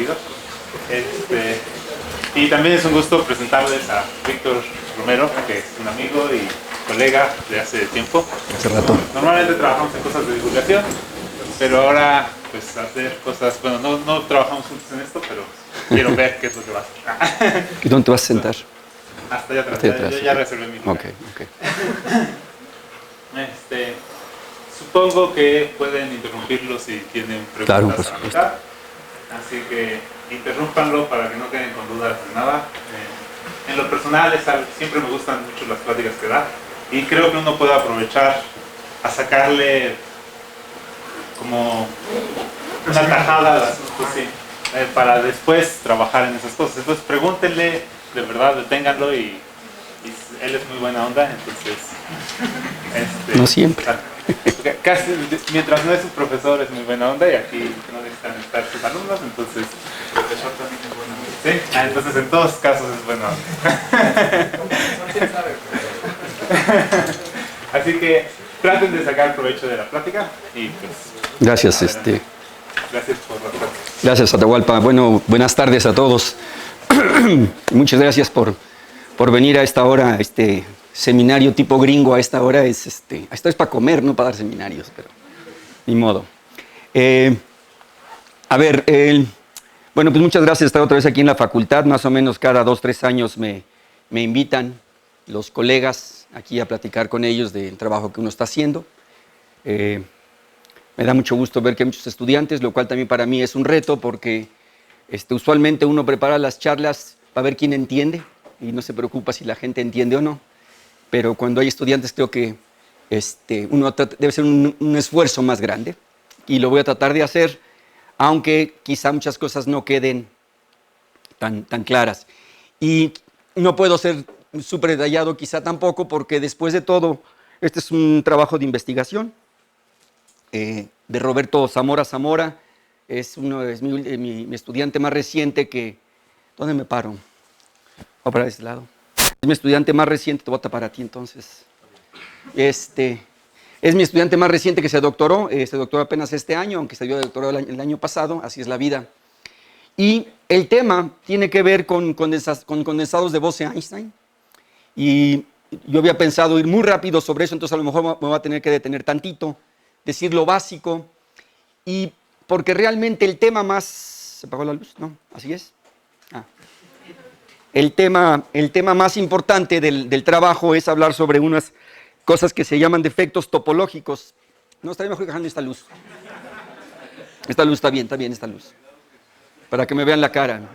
seguido. Y también es un gusto presentarles a Víctor Romero, que es un amigo y colega de hace tiempo. Hace rato. Normalmente trabajamos en cosas de divulgación, pero ahora pues hacer cosas, bueno, no trabajamos juntos en esto, pero quiero ver qué es lo que va a hacer. ¿Y dónde te vas a sentar? Hasta allá atrás, Hasta atrás, yo ya reservé mi lugar. Ok. Supongo que pueden interrumpirlo si tienen preguntas Claro, por a la supuesto. mitad. Así que interrúmpanlo para que no queden con dudas de nada. En lo personal, siempre me gustan mucho las pláticas que da y creo que uno puede aprovechar a sacarle como una tajada al asunto, sí, para después trabajar en esas cosas. Entonces pregúntenle, de verdad, deténganlo y él es muy buena onda, entonces... No siempre. Casi, mientras no es su profesor, es muy buena onda y aquí no necesitan estar sus alumnos, entonces... El profesor también es buena onda. ¿Sí? Entonces en todos casos es buena onda. Así que traten de sacar provecho de la plática y pues... Gracias, Gracias por la plática. Gracias, Atahualpa. Bueno, buenas tardes a todos. Muchas gracias por venir a esta hora, seminario tipo gringo a esta hora esto es para comer, no para dar seminarios, pero ni modo. Bueno, pues muchas gracias de estar otra vez aquí en la facultad. Más o menos cada 2 o 3 años me invitan los colegas aquí a platicar con ellos del trabajo que uno está haciendo. Me da mucho gusto ver que hay muchos estudiantes, lo cual también para mí es un reto porque usualmente uno prepara las charlas para ver quién entiende y no se preocupa si la gente entiende o no. Pero cuando hay estudiantes creo que uno debe hacer un esfuerzo más grande y lo voy a tratar de hacer, aunque quizá muchas cosas no queden tan claras. Y no puedo ser súper detallado quizá tampoco porque después de todo, este es un trabajo de investigación de Roberto Zamora. Es mi estudiante más reciente que... ¿Dónde me paro? Voy para este lado. Es mi estudiante más reciente, te voy a tapar a ti entonces. Es mi estudiante más reciente que se doctoró apenas este año, aunque se dio doctorado el año pasado, así es la vida. Y el tema tiene que ver con condensados de Bose-Einstein. Y yo había pensado ir muy rápido sobre eso, entonces a lo mejor me voy a tener que detener tantito, decir lo básico, y porque realmente el tema más... ¿Se apagó la luz? No, así es. El tema más importante del trabajo es hablar sobre unas cosas que se llaman defectos topológicos. No, estaría mejor dejando esta luz. Esta luz está bien esta luz. Para que me vean la cara, ¿no?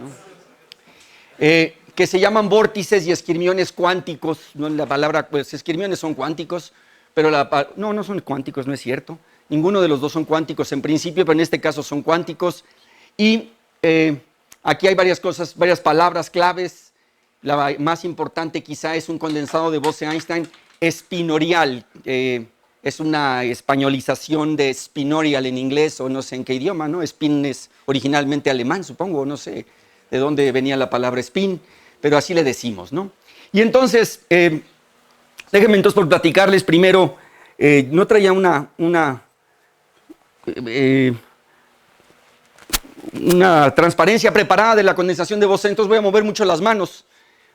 Que se llaman vórtices y esquirmiones cuánticos. No, la palabra, pues esquirmiones son cuánticos, pero no son cuánticos, no es cierto. Ninguno de los dos son cuánticos en principio, pero en este caso son cuánticos. Y aquí hay varias cosas, varias palabras claves. La más importante quizá es un condensado de Bose-Einstein espinorial. Es una españolización de spinorial en inglés o no sé en qué idioma, ¿no? Spin es originalmente alemán, supongo, no sé de dónde venía la palabra spin, pero así le decimos, ¿no? Y entonces, déjenme entonces por platicarles primero, no traía una transparencia preparada de la condensación de Bose, entonces voy a mover mucho las manos.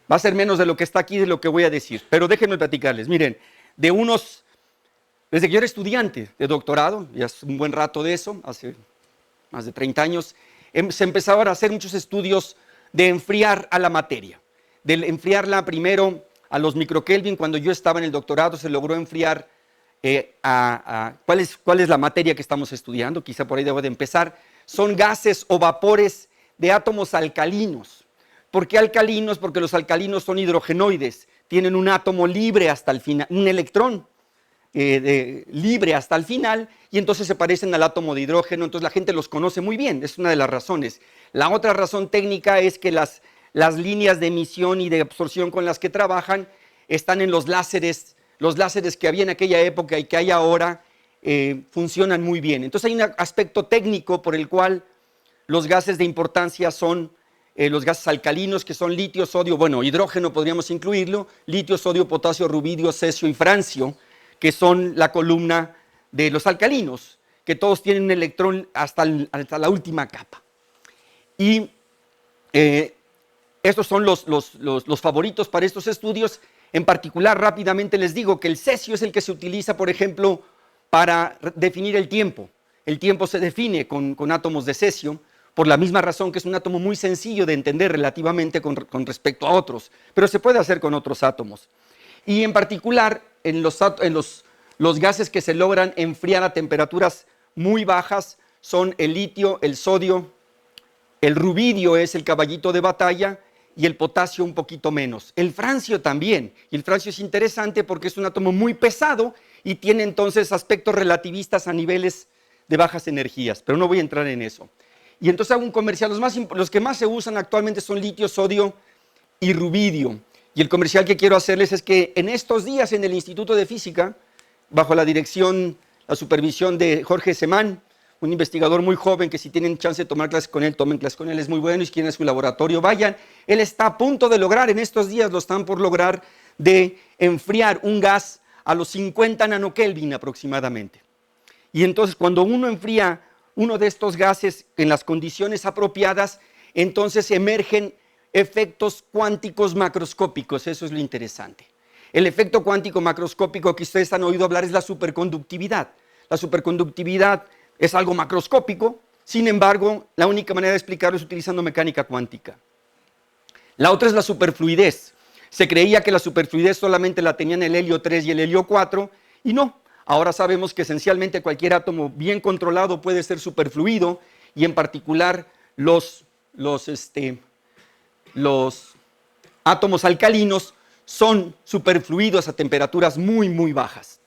Va a ser menos de lo que está aquí, de lo que voy a decir. Pero déjenme platicarles. Miren, desde que yo era estudiante de doctorado, ya es un buen rato de eso, hace más de 30 años, se empezaban a hacer muchos estudios de enfriar a la materia. De enfriarla primero a los microkelvin. Cuando yo estaba en el doctorado se logró enfriar ¿cuál es la materia que estamos estudiando? Quizá por ahí debo de empezar. Son gases o vapores de átomos alcalinos. ¿Por qué alcalinos? Porque los alcalinos son hidrogenoides, tienen un átomo libre hasta el final, un electrón libre hasta el final, y entonces se parecen al átomo de hidrógeno, entonces la gente los conoce muy bien, es una de las razones. La otra razón técnica es que las líneas de emisión y de absorción con las que trabajan están en los láseres que había en aquella época y que hay ahora funcionan muy bien. Entonces hay un aspecto técnico por el cual los gases de importancia son los gases alcalinos, que son litio, sodio, bueno, hidrógeno podríamos incluirlo, litio, sodio, potasio, rubidio, cesio y francio, que son la columna de los alcalinos, que todos tienen un electrón hasta la última capa. Y estos son los favoritos para estos estudios. En particular, rápidamente les digo que el cesio es el que se utiliza, por ejemplo, para definir el tiempo. El tiempo se define con átomos de cesio, por la misma razón que es un átomo muy sencillo de entender relativamente con respecto a otros, pero se puede hacer con otros átomos. Y en particular, en los gases que se logran enfriar a temperaturas muy bajas son el litio, el sodio, el rubidio es el caballito de batalla y el potasio un poquito menos. El francio también, y el francio es interesante porque es un átomo muy pesado y tiene entonces aspectos relativistas a niveles de bajas energías, pero no voy a entrar en eso. Y entonces hago un comercial, los que más se usan actualmente son litio, sodio y rubidio. Y el comercial que quiero hacerles es que en estos días en el Instituto de Física, bajo la supervisión de Jorge Semán, un investigador muy joven que si tienen chance de tomar clases con él, tomen clases con él, es muy bueno, y si quieren a su laboratorio, vayan. Él está a punto de lograr, en estos días lo están por lograr, de enfriar un gas a los 50 nanokelvin aproximadamente. Y entonces cuando uno enfría uno de estos gases en las condiciones apropiadas, entonces emergen efectos cuánticos macroscópicos, eso es lo interesante. El efecto cuántico macroscópico que ustedes han oído hablar es la superconductividad. La superconductividad es algo macroscópico, sin embargo, la única manera de explicarlo es utilizando mecánica cuántica. La otra es la superfluidez. Se creía que la superfluidez solamente la tenían el helio 3 y el helio 4, y no. Ahora sabemos que esencialmente cualquier átomo bien controlado puede ser superfluido, y en particular los átomos alcalinos son superfluidos a temperaturas muy, muy bajas.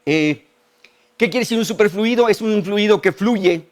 ¿Qué quiere decir un superfluido? Es un fluido que fluye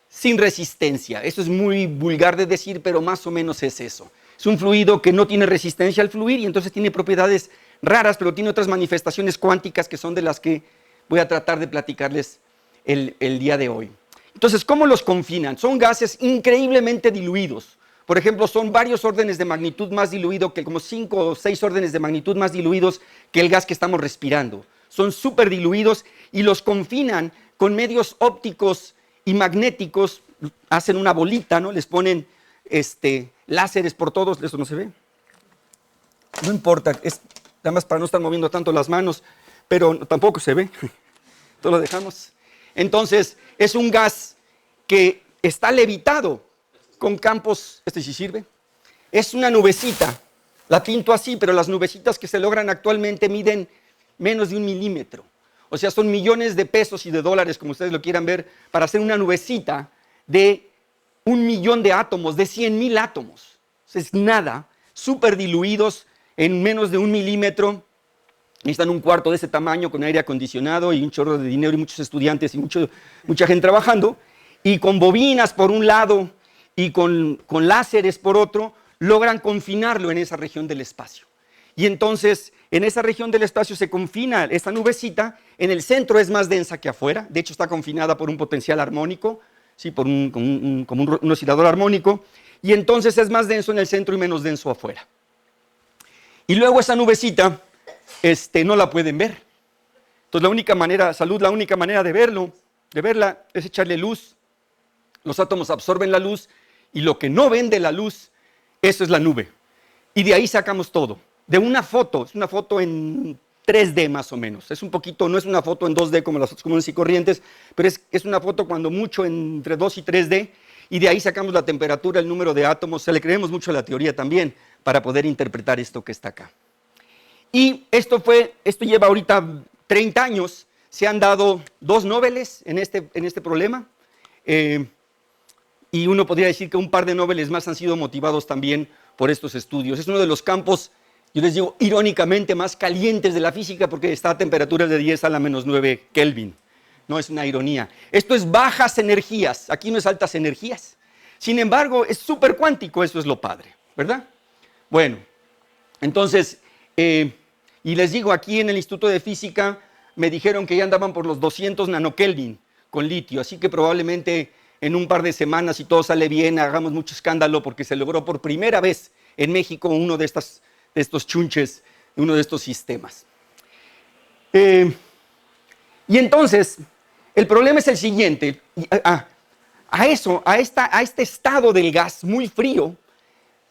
sin resistencia. Eso es muy vulgar de decir, pero más o menos es eso. Es un fluido que no tiene resistencia al fluir y entonces tiene propiedades raras, pero tiene otras manifestaciones cuánticas que son de las que voy a tratar de platicarles el día de hoy. Entonces, ¿cómo los confinan? Son gases increíblemente diluidos. Por ejemplo, son varios órdenes de magnitud más diluidos, como 5 o 6 órdenes de magnitud más diluidos que el gas que estamos respirando. Son súper diluidos y los confinan con medios ópticos y magnéticos. Hacen una bolita, ¿no? Les ponen láseres por todos. ¿Eso no se ve? No importa, es nada más para no estar moviendo tanto las manos, pero tampoco se ve. Entonces lo dejamos. Entonces, es un gas que está levitado con campos, este sí sirve, es una nubecita, la pinto así, pero las nubecitas que se logran actualmente miden menos de 1 milímetro, o sea, son millones de pesos y de dólares, como ustedes lo quieran ver, para hacer una nubecita de 1 millón de átomos, de 100,000 átomos, o sea, es nada, súper diluidos en menos de 1 milímetro, necesitan un cuarto de ese tamaño con aire acondicionado y un chorro de dinero y muchos estudiantes y mucha gente trabajando, y con bobinas por un lado y con láseres por otro, logran confinarlo en esa región del espacio. Y entonces, en esa región del espacio se confina esta nubecita, en el centro es más densa que afuera, de hecho está confinada por un potencial armónico, ¿sí? Por un oscilador armónico, y entonces es más denso en el centro y menos denso afuera. Y luego esa nubecita no la pueden ver. Entonces la única manera de verla es echarle luz. Los átomos absorben la luz y lo que no ven de la luz, eso es la nube. Y de ahí sacamos todo. De una foto, es una foto en 3D más o menos. Es un poquito, no es una foto en 2D como las fotos comunes y corrientes, pero es una foto cuando mucho entre 2 y 3D, y de ahí sacamos la temperatura, el número de átomos. Se le creemos mucho a la teoría también para poder interpretar esto que está acá. Y esto lleva ahorita 30 años, se han dado 2 Nobeles en este problema, y uno podría decir que un par de Nobeles más han sido motivados también por estos estudios. Es uno de los campos, yo les digo irónicamente, más calientes de la física porque está a temperaturas de 10 a la menos 9 Kelvin. No es una ironía. Esto es bajas energías, aquí no es altas energías. Sin embargo, es súper cuántico, eso es lo padre, ¿verdad? Bueno, entonces, y les digo, aquí en el Instituto de Física me dijeron que ya andaban por los 200 nanokelvin con litio, así que probablemente en un par de semanas, si todo sale bien, hagamos mucho escándalo porque se logró por primera vez en México uno de estos chunches, uno de estos sistemas. Y entonces, el problema es el siguiente. A este estado del gas muy frío,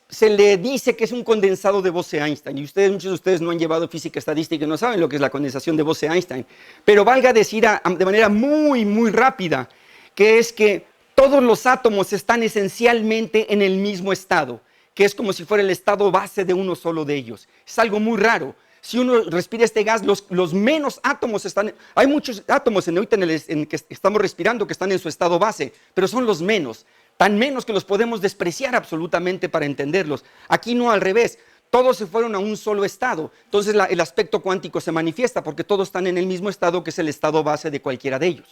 se le dice que es un condensado de Bose-Einstein. Y muchos de ustedes no han llevado física estadística y no saben lo que es la condensación de Bose-Einstein. Pero valga decir de manera muy, muy rápida, que es que todos los átomos están esencialmente en el mismo estado, que es como si fuera el estado base de uno solo de ellos. Es algo muy raro. Si uno respira este gas, los menos átomos están... Hay muchos átomos en que estamos respirando que están en su estado base, pero son los menos. Tan menos que los podemos despreciar absolutamente para entenderlos. Aquí no, al revés. Todos se fueron a un solo estado. Entonces el aspecto cuántico se manifiesta porque todos están en el mismo estado que es el estado base de cualquiera de ellos.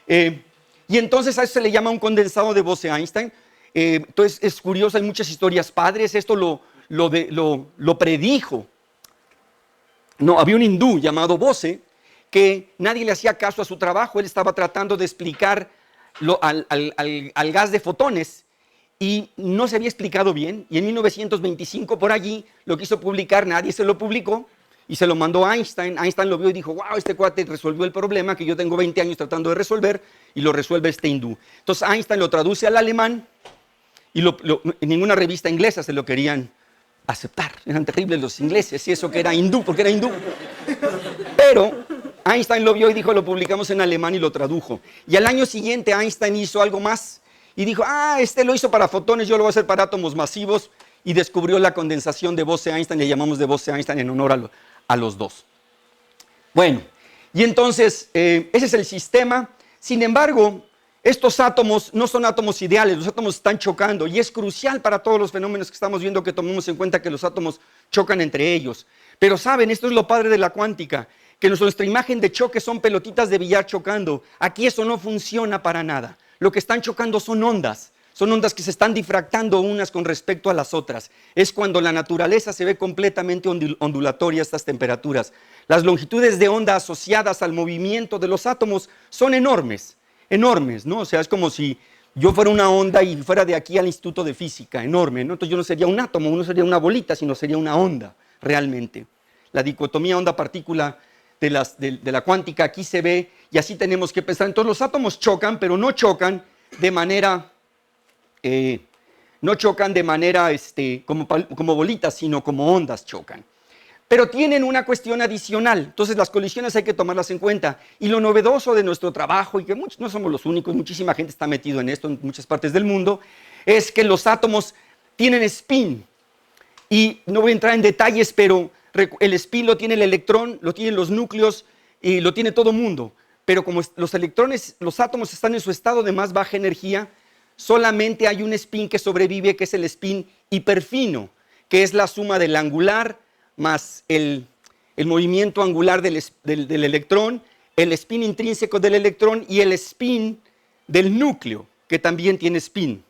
Y entonces a eso se le llama un condensado de Bose-Einstein. Entonces es curioso, hay muchas historias padres. Esto lo predijo. No, había un hindú llamado Bose que nadie le hacía caso a su trabajo. Él estaba tratando de explicar al gas de fotones y no se había explicado bien, y en 1925 por allí lo quiso publicar, nadie se lo publicó y se lo mandó a Einstein. Einstein lo vio y dijo: wow, este cuate resolvió el problema que yo tengo 20 años tratando de resolver, y lo resuelve este hindú. Entonces Einstein lo traduce al alemán y en ninguna revista inglesa se lo querían aceptar, eran terribles los ingleses y eso que era hindú, porque era hindú. Pero Einstein lo vio y dijo: lo publicamos en alemán, y lo tradujo. Y al año siguiente Einstein hizo algo más y dijo: este lo hizo para fotones, yo lo voy a hacer para átomos masivos, y descubrió la condensación de Bose-Einstein. Le llamamos de Bose-Einstein en honor a los dos. Bueno, y entonces ese es el sistema. Sin embargo, estos átomos no son átomos ideales, los átomos están chocando, y es crucial para todos los fenómenos que estamos viendo que tomemos en cuenta que los átomos chocan entre ellos. Pero saben, esto es lo padre de la cuántica, que nuestra imagen de choque son pelotitas de billar chocando. Aquí eso no funciona para nada. Lo que están chocando son ondas que se están difractando unas con respecto a las otras. Es cuando la naturaleza se ve completamente ondulatoria a estas temperaturas. Las longitudes de onda asociadas al movimiento de los átomos son enormes, ¿no? O sea, es como si yo fuera una onda y fuera de aquí al Instituto de Física, enorme, ¿no? Entonces yo no sería un átomo, no sería una bolita, sino sería una onda, realmente. La dicotomía onda-partícula de la cuántica aquí se ve, y así tenemos que pensar. Entonces los átomos chocan, pero no chocan de manera como bolitas, sino como ondas chocan. Pero tienen una cuestión adicional. Entonces las colisiones hay que tomarlas en cuenta. Y lo novedoso de nuestro trabajo, y que muchos no somos los únicos, muchísima gente está metido en esto en muchas partes del mundo, es que los átomos tienen spin. Y no voy a entrar en detalles, pero el spin lo tiene el electrón, lo tienen los núcleos y lo tiene todo mundo. Pero como los átomos están en su estado de más baja energía, solamente hay un spin que sobrevive, que es el spin hiperfino, que es la suma del angular más el movimiento angular del electrón, el spin intrínseco del electrón y el spin del núcleo, que también tiene spin.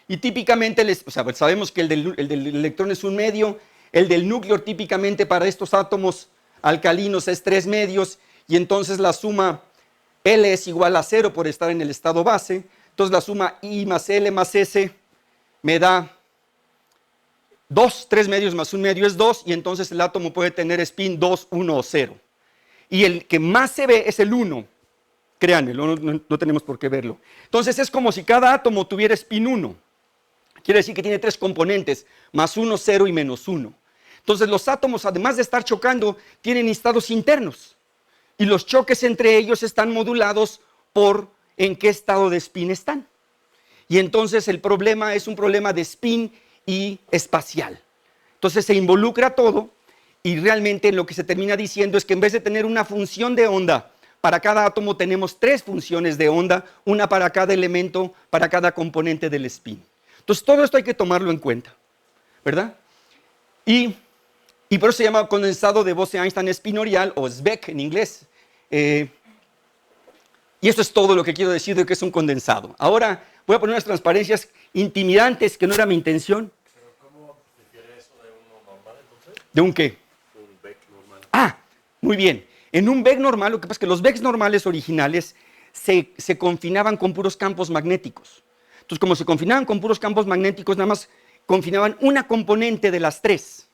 Y típicamente, sabemos que el del electrón es 1 medio, el del núcleo típicamente para estos átomos alcalinos es 3 medios, y entonces la suma L es igual a 0 por estar en el estado base. Entonces la suma I más L más S me da 2, 3 medios más 1 medio es 2, y entonces el átomo puede tener spin 2, 1 o 0. Y el que más se ve es el 1. Créanme, no tenemos por qué verlo. Entonces es como si cada átomo tuviera spin 1. Quiere decir que tiene 3 componentes, más 1, 0 y menos 1. Entonces los átomos, además de estar chocando, tienen estados internos. Y los choques entre ellos están modulados por en qué estado de spin están. Y entonces el problema es un problema de spin y espacial. Entonces se involucra todo, y realmente lo que se termina diciendo es que en vez de tener una función de onda para cada átomo, tenemos 3 funciones de onda, una para cada elemento, para cada componente del spin. Entonces todo esto hay que tomarlo en cuenta, ¿verdad? Y por eso se llama condensado de Bose-Einstein espinorial, o SBEC en inglés. Y esto es todo lo que quiero decir de que es un condensado. Ahora voy a poner unas transparencias intimidantes, que no era mi intención. ¿Pero cómo difiere eso de uno normal entonces? ¿De un qué? Un BEC normal. Muy bien. En un BEC normal, lo que pasa es que los BECs normales originales se confinaban con puros campos magnéticos. Entonces, como se confinaban con puros campos magnéticos, nada más confinaban una componente de las 3.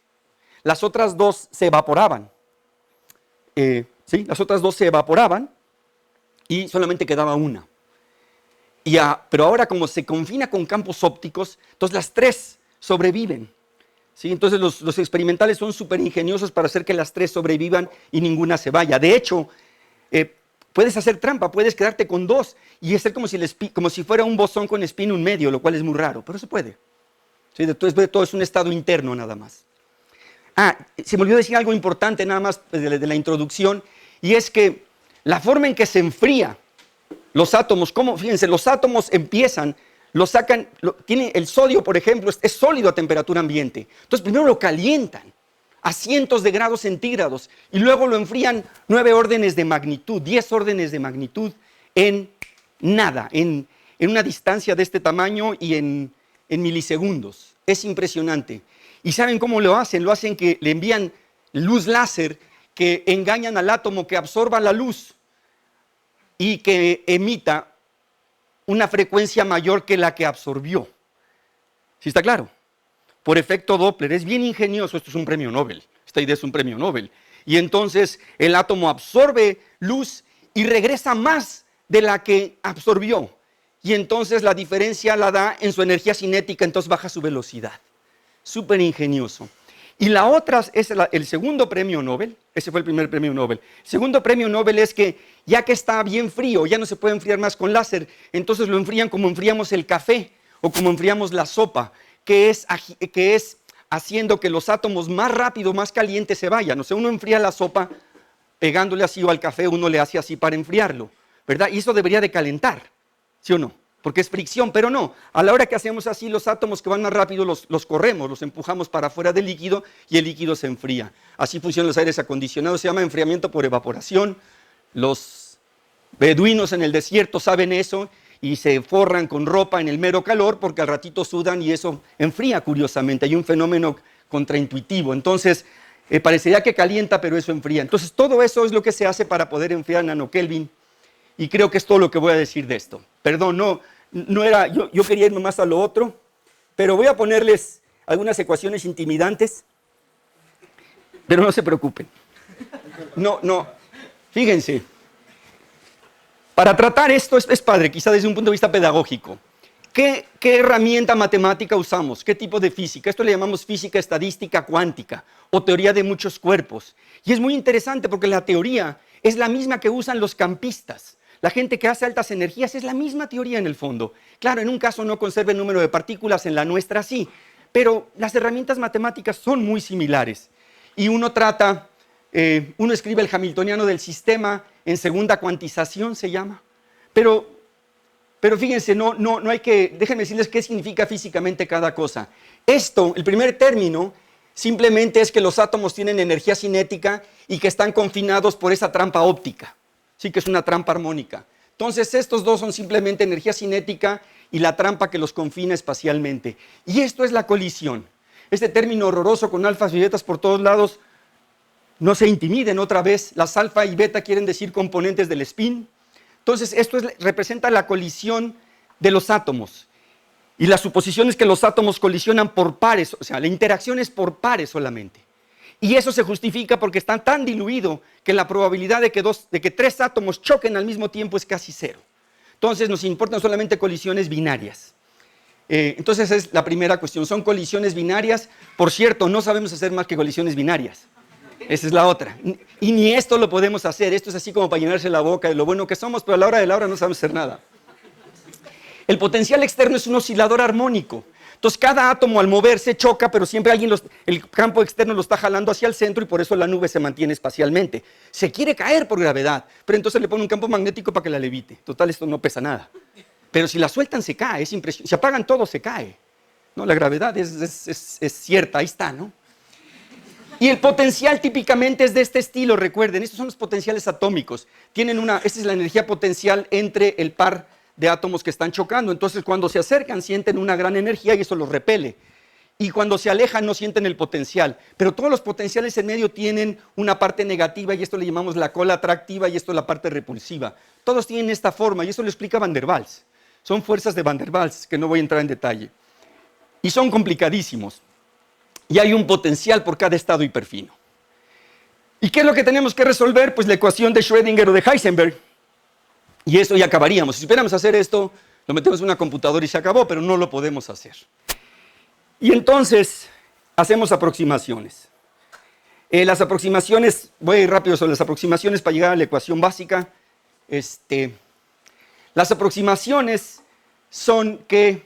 Las otras 2 se evaporaban. ¿Sí? Las otras 2 se evaporaban y solamente quedaba una. Pero ahora como se confina con campos ópticos, entonces las 3 sobreviven. ¿Sí? Entonces los experimentales son súper ingeniosos para hacer que las 3 sobrevivan y ninguna se vaya. De hecho, puedes hacer trampa, puedes quedarte con 2 y hacer como si fuera un bosón con spin un medio, lo cual es muy raro, pero se puede. ¿Sí? Entonces todo es un estado interno nada más. Se me olvidó decir algo importante nada más de la introducción, y es que la forma en que se enfría los átomos, fíjense, los átomos empiezan, lo sacan, tiene el sodio, por ejemplo, es sólido a temperatura ambiente. Entonces primero lo calientan a cientos de grados centígrados y luego lo enfrían 9 órdenes de magnitud, 10 órdenes de magnitud en nada, en una distancia de este tamaño y en milisegundos. Es impresionante. ¿Y saben cómo lo hacen? Lo hacen que le envían luz láser que engañan al átomo que absorba la luz y que emita una frecuencia mayor que la que absorbió. ¿Sí está claro? Por efecto Doppler. Es bien ingenioso. Esto es un premio Nobel. Esta idea es un premio Nobel. Y entonces el átomo absorbe luz y regresa más de la que absorbió. Y entonces la diferencia la da en su energía cinética, entonces baja su velocidad. Súper ingenioso. Y la otra es el segundo premio Nobel. Ese fue el primer premio Nobel. El segundo premio Nobel es que ya que está bien frío, ya no se puede enfriar más con láser, entonces lo enfrían como enfriamos el café o como enfriamos la sopa, que es haciendo que los átomos más rápido, más calientes se vayan. O sea, uno enfría la sopa pegándole así, o al café uno le hace así para enfriarlo, ¿verdad? Y eso debería de calentar, ¿sí o no? Porque es fricción, pero no. A la hora que hacemos así, los átomos que van más rápido los corremos, los empujamos para afuera del líquido y el líquido se enfría. Así funcionan los aires acondicionados, se llama enfriamiento por evaporación. Los beduinos en el desierto saben eso y se forran con ropa en el mero calor porque al ratito sudan y eso enfría curiosamente. Hay un fenómeno contraintuitivo. Entonces, parecería que calienta, pero eso enfría. Entonces, todo eso es lo que se hace para poder enfriar nanokelvin. Y creo que es todo lo que voy a decir de esto. Perdón, no era, yo quería irme más a lo otro, pero voy a ponerles algunas ecuaciones intimidantes, pero no se preocupen. No, fíjense. Para tratar esto es padre, quizá desde un punto de vista pedagógico. ¿Qué herramienta matemática usamos? ¿Qué tipo de física? Esto le llamamos física estadística cuántica o teoría de muchos cuerpos. Y es muy interesante porque la teoría es la misma que usan los campistas. La gente que hace altas energías es la misma teoría en el fondo. Claro, en un caso no conserva el número de partículas, en la nuestra sí, pero las herramientas matemáticas son muy similares. Y uno escribe el hamiltoniano del sistema en segunda cuantización, se llama. Pero fíjense, no hay que, déjenme decirles qué significa físicamente cada cosa. Esto, el primer término, simplemente es que los átomos tienen energía cinética y que están confinados por esa trampa óptica. Sí, que es una trampa armónica. Entonces, estos dos son simplemente energía cinética y la trampa que los confina espacialmente. Y esto es la colisión. Este término horroroso con alfas y betas por todos lados, no se intimiden otra vez. Las alfa y beta quieren decir componentes del spin. Entonces, esto representa la colisión de los átomos. Y la suposición es que los átomos colisionan por pares, o sea, la interacción es por pares solamente. Y eso se justifica porque están tan diluidos que la probabilidad de que 3 átomos choquen al mismo tiempo es casi 0. Entonces nos importan solamente colisiones binarias. Entonces es la primera cuestión, son colisiones binarias. Por cierto, no sabemos hacer más que colisiones binarias. Esa es la otra. Y ni esto lo podemos hacer. Esto es así como para llenarse la boca de lo bueno que somos, pero a la hora de la hora no sabemos hacer nada. El potencial externo es un oscilador armónico. Entonces cada átomo al moverse choca, pero siempre el campo externo lo está jalando hacia el centro y por eso la nube se mantiene espacialmente. Se quiere caer por gravedad, pero entonces le pone un campo magnético para que la levite. Total, esto no pesa nada. Pero si la sueltan se cae, es impresionante. Si apagan todo se cae. No, la gravedad es cierta, ahí está, ¿no? Y el potencial típicamente es de este estilo, recuerden, estos son los potenciales atómicos. Esta es la energía potencial entre el par de átomos que están chocando. Entonces, cuando se acercan, sienten una gran energía y eso los repele. Y cuando se alejan, no sienten el potencial. Pero todos los potenciales en medio tienen una parte negativa y esto le llamamos la cola atractiva y esto la parte repulsiva. Todos tienen esta forma y eso lo explica Van der Waals. Son fuerzas de Van der Waals, que no voy a entrar en detalle. Y son complicadísimos. Y hay un potencial por cada estado hiperfino. ¿Y qué es lo que tenemos que resolver? Pues la ecuación de Schrödinger o de Heisenberg. Y eso ya acabaríamos. Si supiéramos hacer esto, Lo metemos en una computadora y se acabó, pero no lo podemos hacer. Y entonces hacemos aproximaciones. Las aproximaciones, voy a ir rápido sobre las aproximaciones para llegar a la ecuación básica. Las aproximaciones son que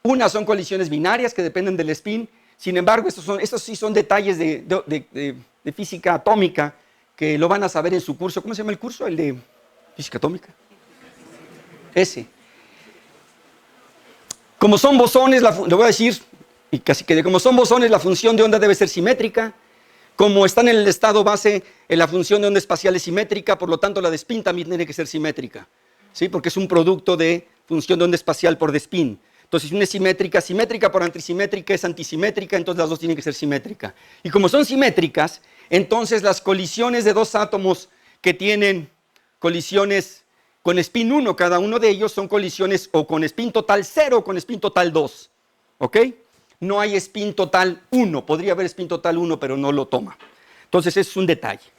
unas son colisiones binarias que dependen del spin. Sin embargo, estos sí son detalles de física atómica que lo van a saber en su curso. ¿Cómo se llama el curso? El de física atómica. Ese. Como son bosones, lo voy a decir, y casi que como son bosones, la función de onda debe ser simétrica. Como están en el estado base, la función de onda espacial es simétrica, por lo tanto la de spin también tiene que ser simétrica, ¿sí? Porque es un producto de función de onda espacial por de spin. Entonces, si una es simétrica, simétrica por antisimétrica es antisimétrica, entonces las dos tienen que ser simétricas. Y como son simétricas, entonces las colisiones de dos átomos que tienen colisiones con spin 1, cada uno de ellos son colisiones o con spin total 0 o con spin total 2. ¿Ok? No hay spin total 1, podría haber spin total 1, pero no lo toma. Entonces, ese es un detalle.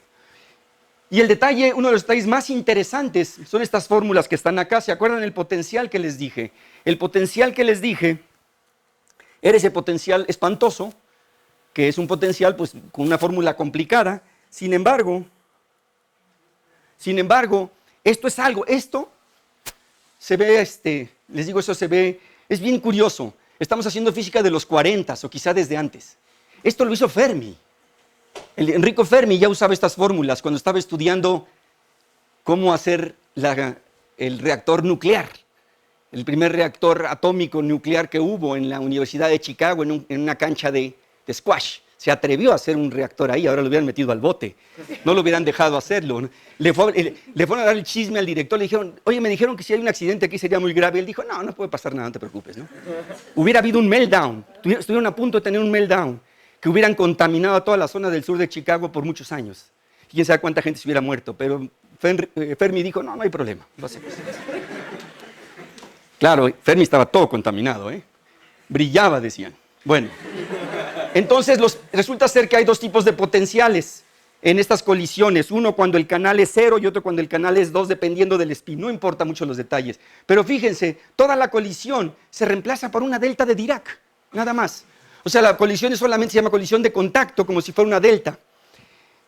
Y el detalle, uno de los detalles más interesantes son estas fórmulas que están acá. ¿Se acuerdan el potencial que les dije? El potencial que les dije era ese potencial espantoso, que es un potencial pues, con una fórmula complicada. Sin embargo, esto es algo, esto se ve, les digo, eso se ve, es bien curioso. Estamos haciendo física de los 40 o quizá desde antes. Esto lo hizo Fermi. Enrico Fermi ya usaba estas fórmulas cuando estaba estudiando cómo hacer el reactor nuclear, el primer reactor atómico nuclear que hubo en la Universidad de Chicago en una cancha de squash. Se atrevió a hacer un reactor ahí, ahora lo hubieran metido al bote, no lo hubieran dejado hacerlo. Le fueron a dar el chisme al director, le dijeron, oye, me dijeron que si hay un accidente aquí sería muy grave. Y él dijo, no puede pasar nada, no te preocupes, ¿no? Hubiera habido un meltdown, estuvieron a punto de tener un meltdown, que hubieran contaminado toda la zona del sur de Chicago por muchos años. Quién sabe cuánta gente se hubiera muerto, pero Fermi dijo, no hay problema, lo hacemos. Claro, Fermi estaba todo contaminado, brillaba, decían. Bueno, entonces resulta ser que hay dos tipos de potenciales en estas colisiones. Uno cuando el canal es 0 y otro cuando el canal es 2, dependiendo del spin. No importa mucho los detalles. Pero fíjense, toda la colisión se reemplaza por una delta de Dirac, nada más. O sea, la colisión solamente se llama colisión de contacto, como si fuera una delta.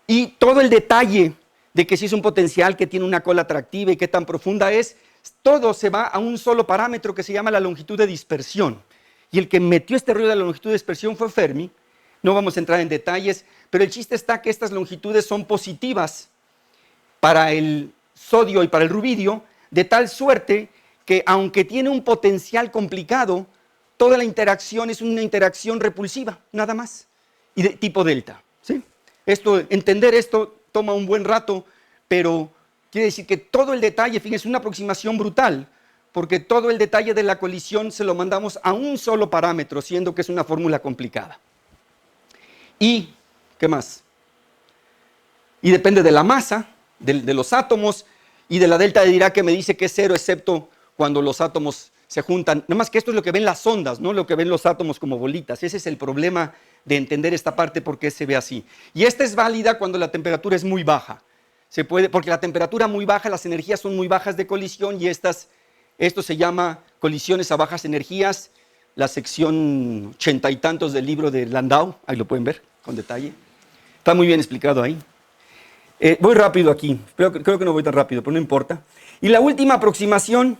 Y todo el detalle de que si es un potencial que tiene una cola atractiva y qué tan profunda es, todo se va a un solo parámetro que se llama la longitud de dispersión. Y el que metió este rollo de la longitud de dispersión fue Fermi. No vamos a entrar en detalles, pero el chiste está que estas longitudes son positivas para el sodio y para el rubidio, de tal suerte que aunque tiene un potencial complicado, toda la interacción es una interacción repulsiva, nada más, y de tipo delta, ¿sí? Entender esto toma un buen rato, pero quiere decir que todo el detalle, fíjense, es una aproximación brutal, porque todo el detalle de la colisión se lo mandamos a un solo parámetro, siendo que es una fórmula complicada. ¿Y qué más? Y depende de la masa, de los átomos, y de la delta de Dirac que me dice que es 0, excepto cuando los átomos se juntan. Nada más que esto es lo que ven las ondas, no lo que ven los átomos como bolitas. Ese es el problema de entender esta parte, por qué se ve así. Y esta es válida cuando la temperatura es muy baja. Porque la temperatura muy baja, las energías son muy bajas de colisión, y esto se llama colisiones a bajas energías, la sección 80 y tantos del libro de Landau, ahí lo pueden ver con detalle. Está muy bien explicado ahí. Voy rápido aquí, creo que no voy tan rápido, pero no importa. Y la última aproximación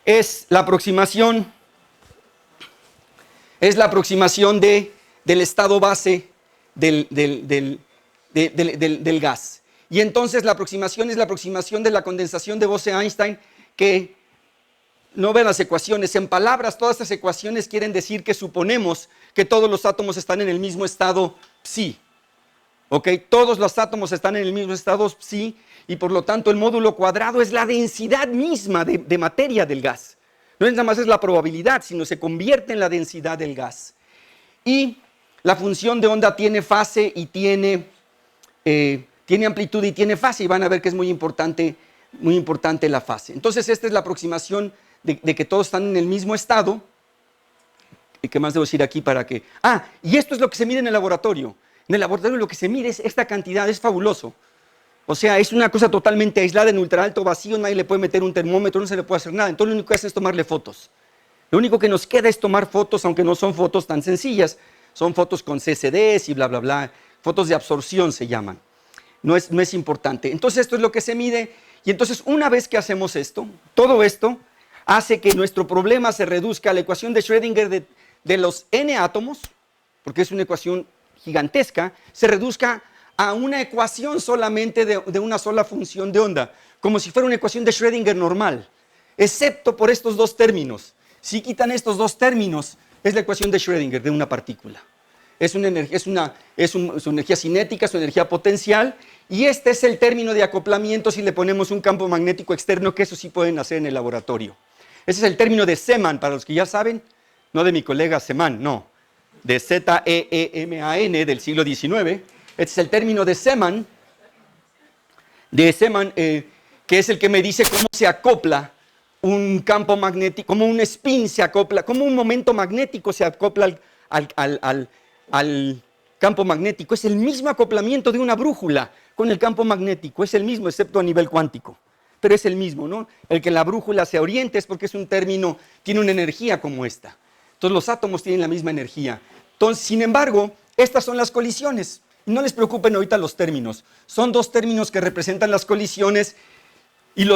es la aproximación del estado base del gas. Y entonces la aproximación es la aproximación de la condensación de Bose-Einstein, que no ven las ecuaciones. En palabras, todas estas ecuaciones quieren decir que suponemos que todos los átomos están en el mismo estado psi. ¿Ok? Todos los átomos están en el mismo estado psi, y por lo tanto el módulo cuadrado es la densidad misma de materia del gas. No es nada más es la probabilidad, sino se convierte en la densidad del gas. Y la función de onda tiene fase y tiene amplitud y tiene fase, y van a ver que es muy importante la fase. Entonces esta es la aproximación de que todos están en el mismo estado. ¿Y qué más debo decir aquí para que...? Y esto es lo que se mide en el laboratorio. En el laboratorio lo que se mide es esta cantidad, es fabuloso. O sea, es una cosa totalmente aislada en ultra alto vacío, nadie le puede meter un termómetro, no se le puede hacer nada. Entonces lo único que hace es tomarle fotos. Lo único que nos queda es tomar fotos, aunque no son fotos tan sencillas. Son fotos con CCDs y bla, bla, bla. Fotos de absorción se llaman. No es importante. Entonces esto es lo que se mide. Y entonces una vez que hacemos esto, todo esto hace que nuestro problema se reduzca a la ecuación de Schrödinger de los n átomos, porque es una ecuación gigantesca, se reduzca a una ecuación solamente de una sola función de onda, como si fuera una ecuación de Schrödinger normal, excepto por estos dos términos. Si quitan estos dos términos, es la ecuación de Schrödinger de una partícula. Es su energía cinética, su energía potencial, y este es el término de acoplamiento si le ponemos un campo magnético externo, que eso sí pueden hacer en el laboratorio. Ese es el término de Zeeman, para los que ya saben, no de mi colega Zeeman, no, de Z-E-E-M-A-N del siglo XIX. Este es el término de Zeeman, que es el que me dice cómo se acopla un campo magnético, como un spin se acopla, como un momento magnético se acopla al campo magnético. Es el mismo acoplamiento de una brújula con el campo magnético, es el mismo, excepto a nivel cuántico. Pero es el mismo, ¿no? El que la brújula se oriente es porque es un término, tiene una energía como esta. Entonces los átomos tienen la misma energía. Entonces, sin embargo, estas son las colisiones. Y no les preocupen ahorita los términos. Son dos términos que representan las colisiones y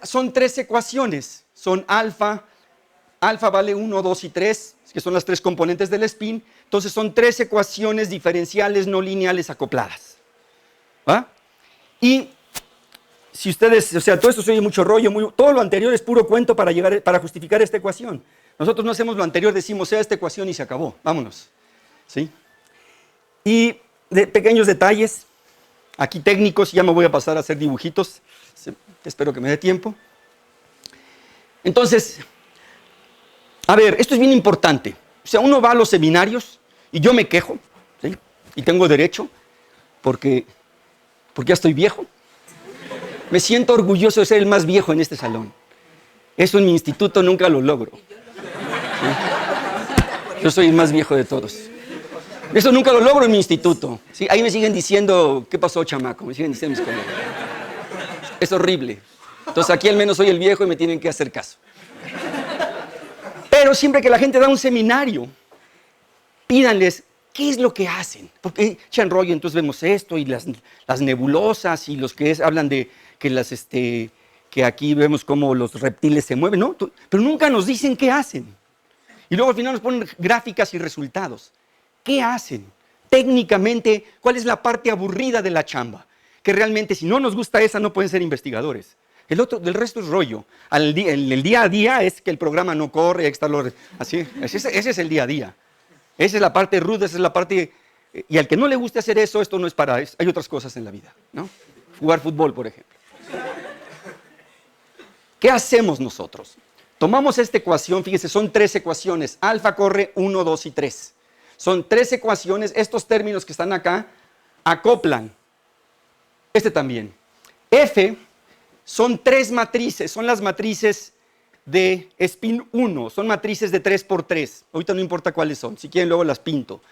son tres ecuaciones. Son alfa vale 1, 2 y 3, que son las tres componentes del spin. Entonces son tres ecuaciones diferenciales no lineales acopladas. ¿Va? Y si ustedes, o sea, todo esto se oye mucho rollo, todo lo anterior es puro cuento para justificar esta ecuación. Nosotros no hacemos lo anterior, decimos sea esta ecuación y se acabó, vámonos. ¿Sí? Y de pequeños detalles, aquí técnicos, ya me voy a pasar a hacer dibujitos, espero que me dé tiempo. Entonces, a ver, esto es bien importante. O sea, uno va a los seminarios y yo me quejo, ¿sí? Y tengo derecho, porque ya estoy viejo. Me siento orgulloso de ser el más viejo en este salón. Eso en mi instituto nunca lo logro. ¿Sí? Yo soy el más viejo de todos. Eso nunca lo logro en mi instituto. ¿Sí? Ahí me siguen diciendo, ¿qué pasó, chamaco? Me siguen diciendo mis colegas. Es horrible. Entonces aquí al menos soy el viejo y me tienen que hacer caso. Pero siempre que la gente da un seminario, pídanles, ¿qué es lo que hacen? Porque echan rollo, entonces vemos esto y las nebulosas y los que hablan de que aquí vemos cómo los reptiles se mueven, ¿no? Pero nunca nos dicen qué hacen. Y luego al final nos ponen gráficas y resultados. ¿Qué hacen? Técnicamente, ¿cuál es la parte aburrida de la chamba? Que realmente si no nos gusta esa no pueden ser investigadores. Del resto es rollo. El día a día es que el programa no corre, así. Ese es el día a día. Esa es la parte ruda, esa es la parte... Y al que no le guste hacer eso, esto no es para... hay otras cosas en la vida, ¿no? Jugar fútbol, por ejemplo. ¿Qué hacemos nosotros? Tomamos esta ecuación, fíjense, son tres ecuaciones. Alfa corre 1, 2 y 3. Son tres ecuaciones, estos términos que están acá acoplan. Este también. F son tres matrices, son las matrices de spin 1, son matrices de 3 por 3. Ahorita no importa cuáles son, si quieren luego las pinto.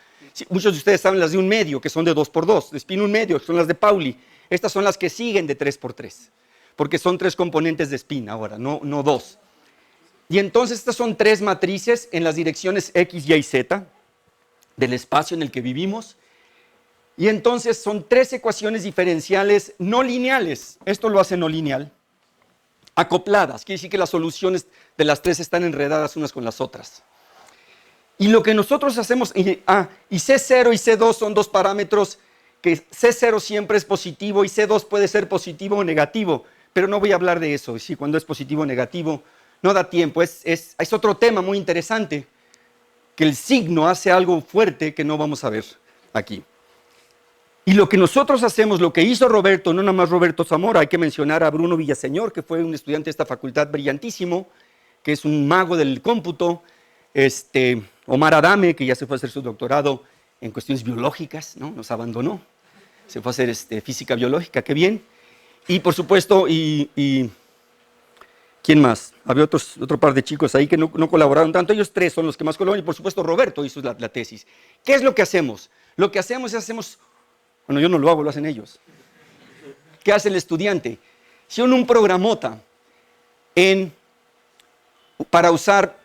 Muchos de ustedes saben las de un medio, que son de 2 por 2, de spin 1 medio, que son las de Pauli. Estas son las que siguen de 3 por 3, porque son tres componentes de spin ahora, no dos. Y entonces estas son tres matrices en las direcciones X, Y y Z del espacio en el que vivimos. Y entonces son tres ecuaciones diferenciales no lineales. Esto lo hace no lineal. Acopladas. Quiere decir que las soluciones de las tres están enredadas unas con las otras. Y lo que nosotros hacemos... y C0 y C2 son dos parámetros que C0 siempre es positivo y C2 puede ser positivo o negativo. Pero no voy a hablar de eso. Sí, cuando es positivo o negativo no da tiempo. Es otro tema muy interesante. Que el signo hace algo fuerte que no vamos a ver aquí. Y lo que nosotros hacemos, lo que hizo Roberto, no nada más Roberto Zamora, hay que mencionar a Bruno Villaseñor, que fue un estudiante de esta facultad brillantísimo, que es un mago del cómputo, Omar Adame, que ya se fue a hacer su doctorado en cuestiones biológicas, ¿no? Nos abandonó, se fue a hacer física biológica, qué bien. Y por supuesto, ¿quién más? Había otro par de chicos ahí que no colaboraron tanto, ellos tres son los que más colaboran, y por supuesto Roberto hizo la tesis. ¿Qué es lo que hacemos? Lo que hacemos es bueno, yo no lo hago, lo hacen ellos. ¿Qué hace el estudiante? Hicieron un programota para usar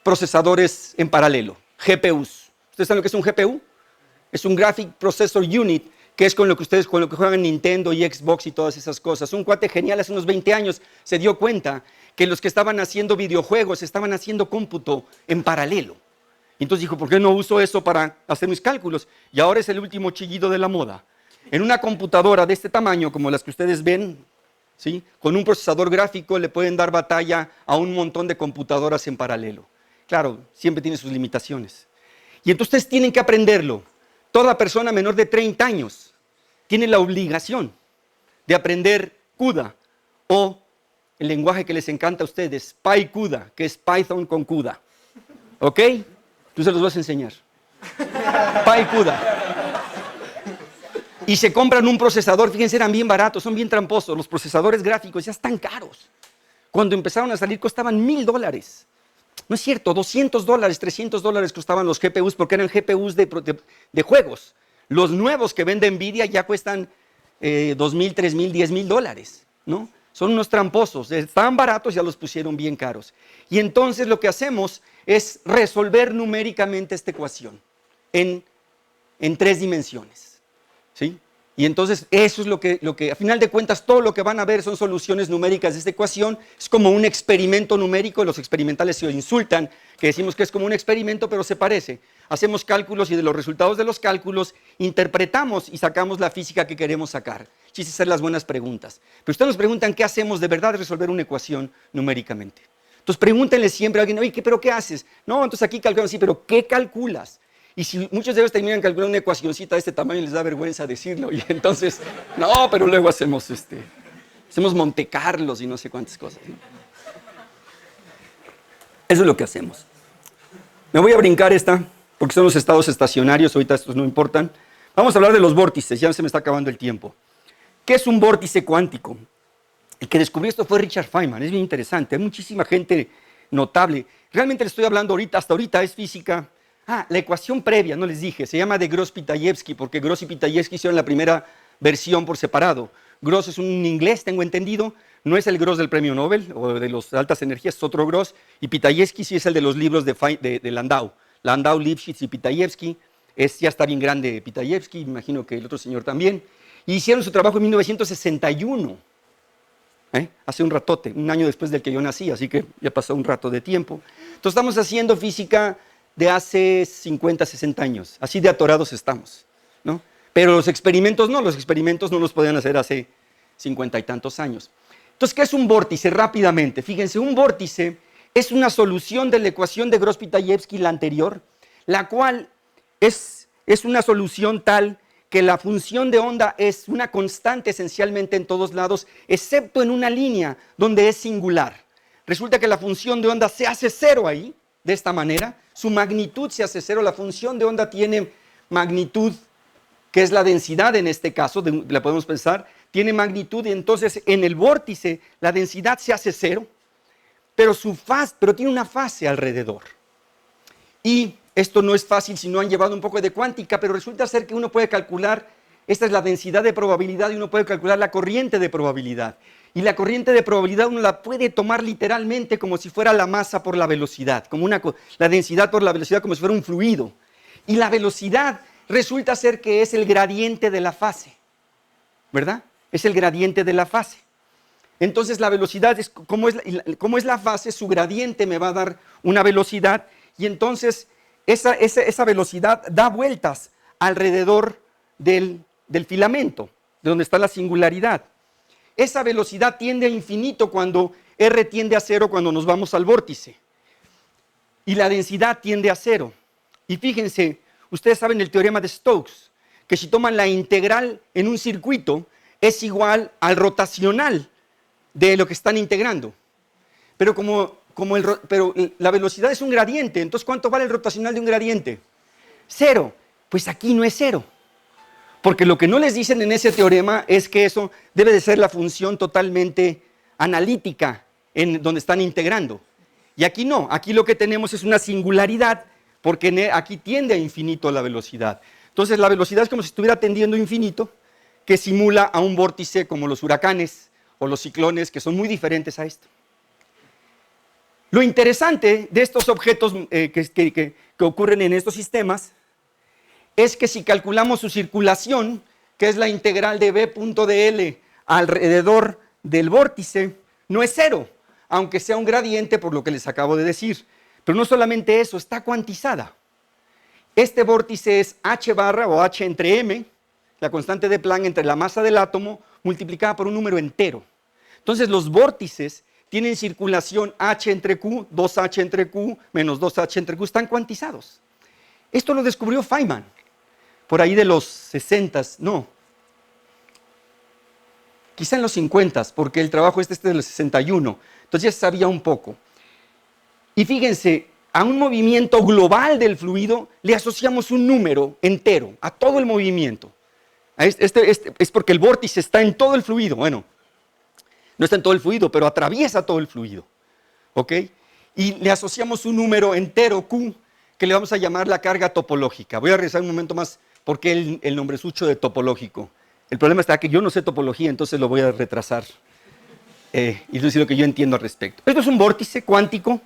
procesadores en paralelo, GPUs. ¿Ustedes saben lo que es un GPU? Es un Graphic Processor Unit, que es con lo que juegan Nintendo y Xbox y todas esas cosas. Un cuate genial hace unos 20 años se dio cuenta que los que estaban haciendo videojuegos estaban haciendo cómputo en paralelo. Y entonces dijo, ¿por qué no uso eso para hacer mis cálculos? Y ahora es el último chillido de la moda. En una computadora de este tamaño, como las que ustedes ven, ¿sí?, con un procesador gráfico le pueden dar batalla a un montón de computadoras en paralelo. Claro, siempre tiene sus limitaciones. Y entonces ustedes tienen que aprenderlo. Toda persona menor de 30 años tiene la obligación de aprender CUDA o el lenguaje que les encanta a ustedes, PyCUDA, que es Python con CUDA. ¿Ok? Tú se los vas a enseñar. PyCUDA. Y se compran un procesador, fíjense, eran bien baratos, son bien tramposos. Los procesadores gráficos ya están caros. Cuando empezaron a salir costaban $1,000. No es cierto, $200, $300 costaban los GPUs porque eran GPUs de juegos. Los nuevos que vende Nvidia ya cuestan $2,000, $3,000, $10,000, ¿no? Son unos tramposos, estaban baratos, ya los pusieron bien caros. Y entonces lo que hacemos es resolver numéricamente esta ecuación en 3 dimensiones, ¿sí? Y entonces eso es lo que, a final de cuentas, todo lo que van a ver son soluciones numéricas de esta ecuación. Es como un experimento numérico, los experimentales se insultan, que decimos que es como un experimento, pero se parece. Hacemos cálculos y de los resultados de los cálculos interpretamos y sacamos la física que queremos sacar. Chiste hacer las buenas preguntas. Pero ustedes nos preguntan qué hacemos de verdad resolver una ecuación numéricamente. Entonces pregúntenle siempre a alguien, oye, ¿pero qué haces? No, entonces aquí calculamos, sí, pero ¿qué calculas? Y si muchos de ellos terminan calculando una ecuacioncita de este tamaño, les da vergüenza decirlo. Y entonces, no, pero luego hacemos Monte Carlos y no sé cuántas cosas. Eso es lo que hacemos. Me voy a brincar esta, porque son los estados estacionarios, ahorita estos no importan. Vamos a hablar de los vórtices, ya se me está acabando el tiempo. ¿Qué es un vórtice cuántico? El que descubrió esto fue Richard Feynman, es bien interesante, hay muchísima gente notable. Realmente le estoy hablando ahorita, hasta ahorita es física. La ecuación previa, no les dije, se llama de Gross-Pitayevsky, porque Gross y Pitayevsky hicieron la primera versión por separado. Gross es un inglés, tengo entendido, no es el Gross del premio Nobel o de las altas energías, es otro Gross, y Pitayevsky sí es el de los libros de Landau. Landau, Lifshitz y Pitayevsky, ya está bien grande Pitayevsky, imagino que el otro señor también, y hicieron su trabajo en 1961, hace un ratote, un año después del que yo nací, así que ya pasó un rato de tiempo. Entonces estamos haciendo física de hace 50, 60 años, así de atorados estamos, ¿no? Pero los experimentos no los podían hacer hace 50 y tantos años. Entonces, ¿qué es un vórtice? Rápidamente, fíjense, un vórtice es una solución de la ecuación de Gross-Pitayevsky, la anterior, la cual es una solución tal que la función de onda es una constante esencialmente en todos lados, excepto en una línea donde es singular. Resulta que la función de onda se hace cero ahí, de esta manera, su magnitud se hace cero, la función de onda tiene magnitud, que es la densidad en este caso, la podemos pensar, tiene magnitud y entonces en el vórtice la densidad se hace cero, pero tiene una fase alrededor. Y esto no es fácil si no han llevado un poco de cuántica, pero resulta ser que uno puede calcular, esta es la densidad de probabilidad y uno puede calcular la corriente de probabilidad. Y la corriente de probabilidad uno la puede tomar literalmente como si fuera la masa por la velocidad, la densidad por la velocidad como si fuera un fluido. Y la velocidad resulta ser que es el gradiente de la fase, ¿verdad? Es el gradiente de la fase. Entonces la velocidad, como es la fase, su gradiente me va a dar una velocidad y entonces esa velocidad da vueltas alrededor del filamento, de donde está la singularidad. Esa velocidad tiende a infinito cuando R tiende a cero cuando nos vamos al vórtice. Y la densidad tiende a cero. Y fíjense, ustedes saben el teorema de Stokes, que si toman la integral en un circuito es igual al rotacional de lo que están integrando. Pero pero la velocidad es un gradiente, entonces ¿cuánto vale el rotacional de un gradiente? Cero. Pues aquí no es cero. Porque lo que no les dicen en ese teorema es que eso debe de ser la función totalmente analítica en donde están integrando. Y aquí no, aquí lo que tenemos es una singularidad, porque aquí tiende a infinito la velocidad. Entonces la velocidad es como si estuviera tendiendo a infinito, que simula a un vórtice como los huracanes o los ciclones, que son muy diferentes a esto. Lo interesante de estos objetos que ocurren en estos sistemas es que si calculamos su circulación, que es la integral de b.dl alrededor del vórtice, no es cero, aunque sea un gradiente por lo que les acabo de decir. Pero no solamente eso, está cuantizada. Este vórtice es h barra o h entre m, la constante de Planck entre la masa del átomo multiplicada por un número entero. Entonces los vórtices tienen circulación h entre q, 2h entre q, menos 2h entre q, están cuantizados. Esto lo descubrió Feynman, por ahí de los 60, no, quizá en los 50, porque el trabajo este es de los 61, entonces ya sabía un poco. Y fíjense, a un movimiento global del fluido le asociamos un número entero, a todo el movimiento. Es porque el vórtice está en todo el fluido, bueno, no está en todo el fluido, pero atraviesa todo el fluido, ¿ok? Y le asociamos un número entero, Q, que le vamos a llamar la carga topológica. Voy a regresar un momento más, porque el nombresucho de topológico. El problema está que yo no sé topología, entonces lo voy a retrasar. Y decir lo que yo entiendo al respecto. Esto es un vórtice cuántico,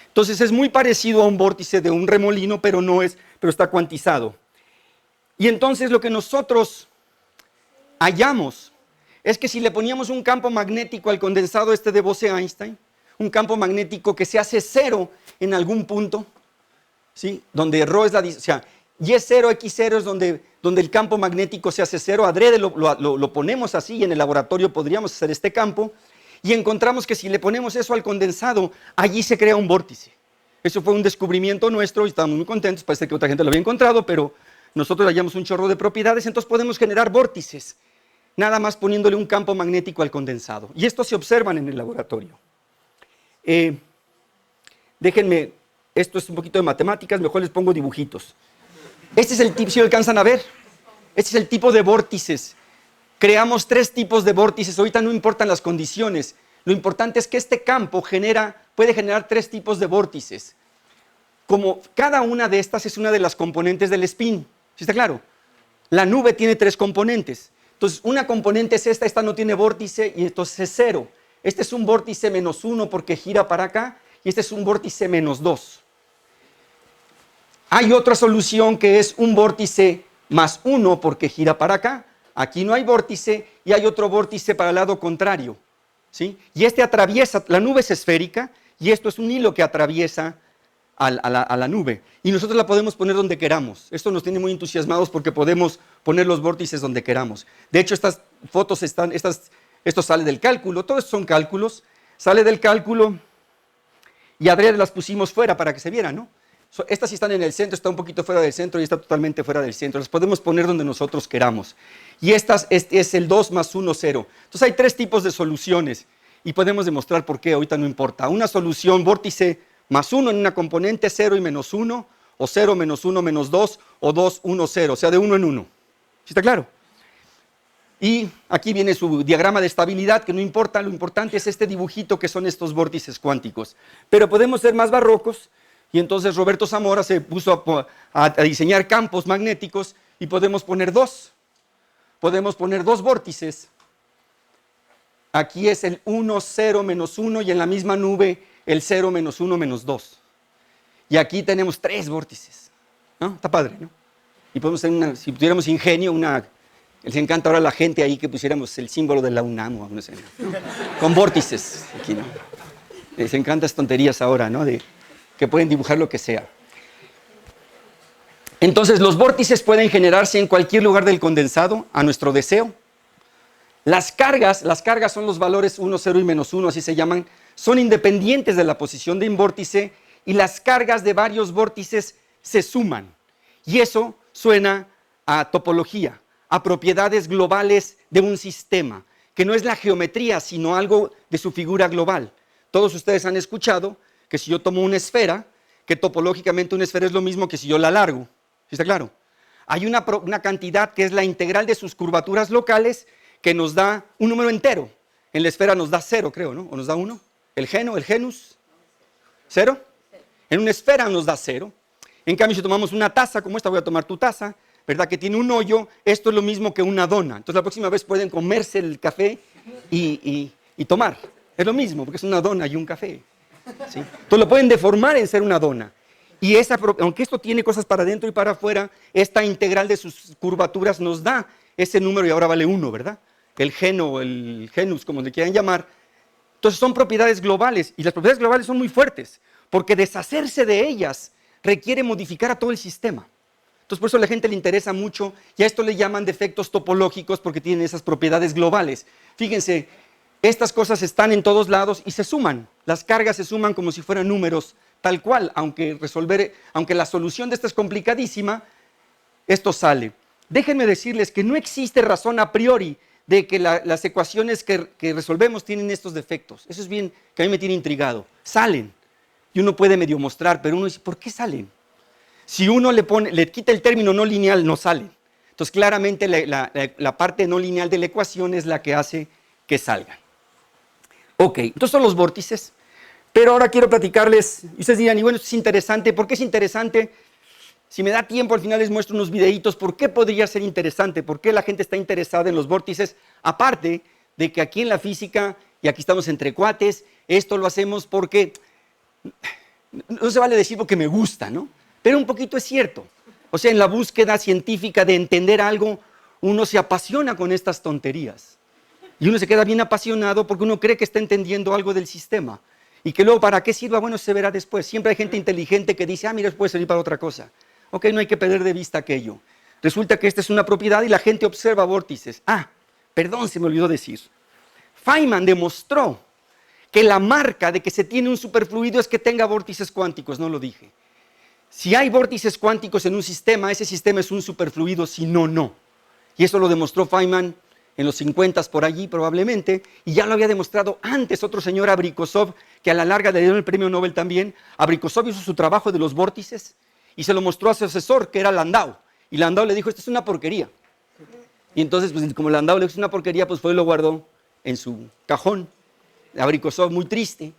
entonces es muy parecido a un vórtice de un remolino, pero está cuantizado. Y entonces lo que nosotros hallamos es que si le poníamos un campo magnético al condensado de Bose-Einstein, un campo magnético que se hace cero en algún punto, ¿sí? Donde ρ es la distancia, o sea, Y0, X0 es donde el campo magnético se hace cero, adrede lo ponemos así y en el laboratorio podríamos hacer este campo, y encontramos que si le ponemos eso al condensado, allí se crea un vórtice. Eso fue un descubrimiento nuestro y estábamos muy contentos, parece que otra gente lo había encontrado, pero nosotros hallamos un chorro de propiedades, entonces podemos generar vórtices, nada más poniéndole un campo magnético al condensado. Y estos se observan en el laboratorio. Déjenme, esto es un poquito de matemáticas, mejor les pongo dibujitos. Este es el tipo, si lo alcanzan a ver, este es el tipo de vórtices. Creamos 3 tipos de vórtices, ahorita no importan las condiciones, lo importante es que este campo puede generar 3 tipos de vórtices. Como cada una de estas es una de las componentes del spin, ¿sí está claro? La nube tiene 3 componentes, entonces una componente es esta no tiene vórtice y entonces es 0. Este es un vórtice menos 1 porque gira para acá y este es un vórtice menos 2. Hay otra solución que es un vórtice más 1 porque gira para acá. Aquí no hay vórtice y hay otro vórtice para el lado contrario, ¿sí? Y este atraviesa, la nube es esférica y esto es un hilo que atraviesa a la nube. Y nosotros la podemos poner donde queramos. Esto nos tiene muy entusiasmados porque podemos poner los vórtices donde queramos. De hecho, estas fotos esto sale del cálculo, todos son cálculos, sale del cálculo y adrede las pusimos fuera para que se vieran, ¿no? Estas sí están en el centro, está un poquito fuera del centro y está totalmente fuera del centro. Las podemos poner donde nosotros queramos. Y estas es el 2 más 1, 0. Entonces hay 3 tipos de soluciones y podemos demostrar por qué, ahorita no importa. Una solución vórtice más 1 en una componente, 0 y menos 1, o 0 menos 1 menos 2, o 2, 1, 0, o sea, de 1 en 1. ¿Sí está claro? Y aquí viene su diagrama de estabilidad, que no importa, lo importante es este dibujito que son estos vórtices cuánticos. Pero podemos ser más barrocos. Y entonces Roberto Zamora se puso a diseñar campos magnéticos y podemos poner 2. Podemos poner 2 vórtices. Aquí es el 1, 0, menos 1 y en la misma nube el 0, menos 1, menos 2. Y aquí tenemos 3 vórtices. ¿No? Está padre, ¿no? Y podemos hacer si tuviéramos ingenio, les encanta ahora a la gente ahí que pusiéramos el símbolo de la UNAM o no sé, ¿no? Con vórtices. Aquí, ¿no? Les encanta estas tonterías ahora, ¿no? Que pueden dibujar lo que sea. Entonces, los vórtices pueden generarse en cualquier lugar del condensado, a nuestro deseo. Las cargas son los valores 1, 0 y menos 1, así se llaman, son independientes de la posición de un vórtice y las cargas de varios vórtices se suman. Y eso suena a topología, a propiedades globales de un sistema, que no es la geometría, sino algo de su figura global. Todos ustedes han escuchado que si yo tomo una esfera, que topológicamente una esfera es lo mismo que si yo la alargo. ¿Sí está claro? Hay una cantidad que es la integral de sus curvaturas locales que nos da un número entero. En la esfera nos da 0, creo, ¿no? ¿O nos da 1? ¿El genus? ¿0? En una esfera nos da 0. En cambio, si tomamos una taza, como esta, voy a tomar tu taza, ¿verdad? Que tiene un hoyo, esto es lo mismo que una dona. Entonces la próxima vez pueden comerse el café y tomar. Es lo mismo, porque es una dona y un café. ¿Sí? Entonces lo pueden deformar en ser una dona. Y aunque esto tiene cosas para adentro y para afuera, esta integral de sus curvaturas nos da ese número y ahora vale 1, ¿verdad? El geno, el genus, como le quieran llamar. Entonces son propiedades globales y las propiedades globales son muy fuertes porque deshacerse de ellas requiere modificar a todo el sistema. Entonces por eso a la gente le interesa mucho y a esto le llaman defectos topológicos porque tienen esas propiedades globales. Fíjense, estas cosas están en todos lados y se suman. Las cargas se suman como si fueran números, tal cual, aunque la solución de esto es complicadísima, esto sale. Déjenme decirles que no existe razón a priori de que las ecuaciones que resolvemos tienen estos defectos. Eso es bien, que a mí me tiene intrigado. Salen, y uno puede medio mostrar, pero uno dice, ¿por qué salen? Si uno le quita el término no lineal, no salen. Entonces, claramente la parte no lineal de la ecuación es la que hace que salgan. Ok, entonces son los vórtices. Pero ahora quiero platicarles, y ustedes dirán, y bueno, esto es interesante. ¿Por qué es interesante? Si me da tiempo, al final les muestro unos videitos. ¿Por qué podría ser interesante? ¿Por qué la gente está interesada en los vórtices? Aparte de que aquí en la física, y aquí estamos entre cuates, esto lo hacemos porque, no se vale decir porque me gusta, ¿no? Pero un poquito es cierto. O sea, en la búsqueda científica de entender algo, uno se apasiona con estas tonterías. Y uno se queda bien apasionado porque uno cree que está entendiendo algo del sistema. Y que luego, ¿para qué sirva? Bueno, se verá después. Siempre hay gente inteligente que dice, mira, puede servir para otra cosa. Ok, no hay que perder de vista aquello. Resulta que esta es una propiedad y la gente observa vórtices. Perdón, se me olvidó decir. Feynman demostró que la marca de que se tiene un superfluido es que tenga vórtices cuánticos, no lo dije. Si hay vórtices cuánticos en un sistema, ese sistema es un superfluido, si no, no. Y eso lo demostró Feynman en los 50 por allí probablemente, y ya lo había demostrado antes otro señor Abrikosov, que a la larga le dieron el premio Nobel también. Abrikosov hizo su trabajo de los vórtices y se lo mostró a su asesor, que era Landau, y Landau le dijo, esto es una porquería. Y entonces, pues, como Landau le dijo, es una porquería, pues fue y lo guardó en su cajón. Abrikosov muy triste.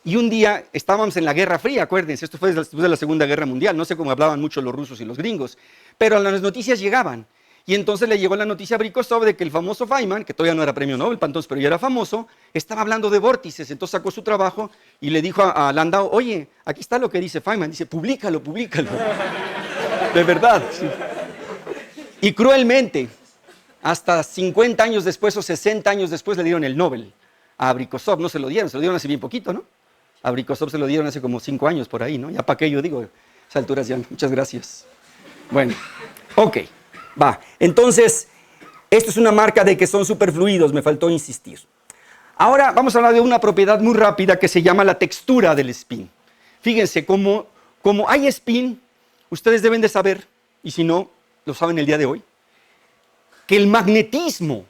Y un día estábamos en la Guerra Fría, acuérdense, esto fue después de la Segunda Guerra Mundial, no sé cómo hablaban mucho los rusos y los gringos, pero las noticias llegaban. Y entonces le llegó la noticia a Abrikosov de que el famoso Feynman, que todavía no era premio Nobel para entonces, pero ya era famoso, estaba hablando de vórtices. Entonces sacó su trabajo y le dijo a Landau, oye, aquí está lo que dice Feynman. Dice, públicalo. De verdad. Sí. Y cruelmente, hasta 50 años después o 60 años después le dieron el Nobel. A Abrikosov no se lo dieron hace bien poquito, ¿no? A Abrikosov se lo dieron hace como 5 años por ahí, ¿no? Ya para qué yo digo, a esas alturas ya, muchas gracias. Bueno, ok. Va, entonces, esto es una marca de que son superfluidos, me faltó insistir. Ahora vamos a hablar de una propiedad muy rápida que se llama la textura del spin. Fíjense, como hay spin, ustedes deben de saber, y si no, lo saben el día de hoy, que el magnetismo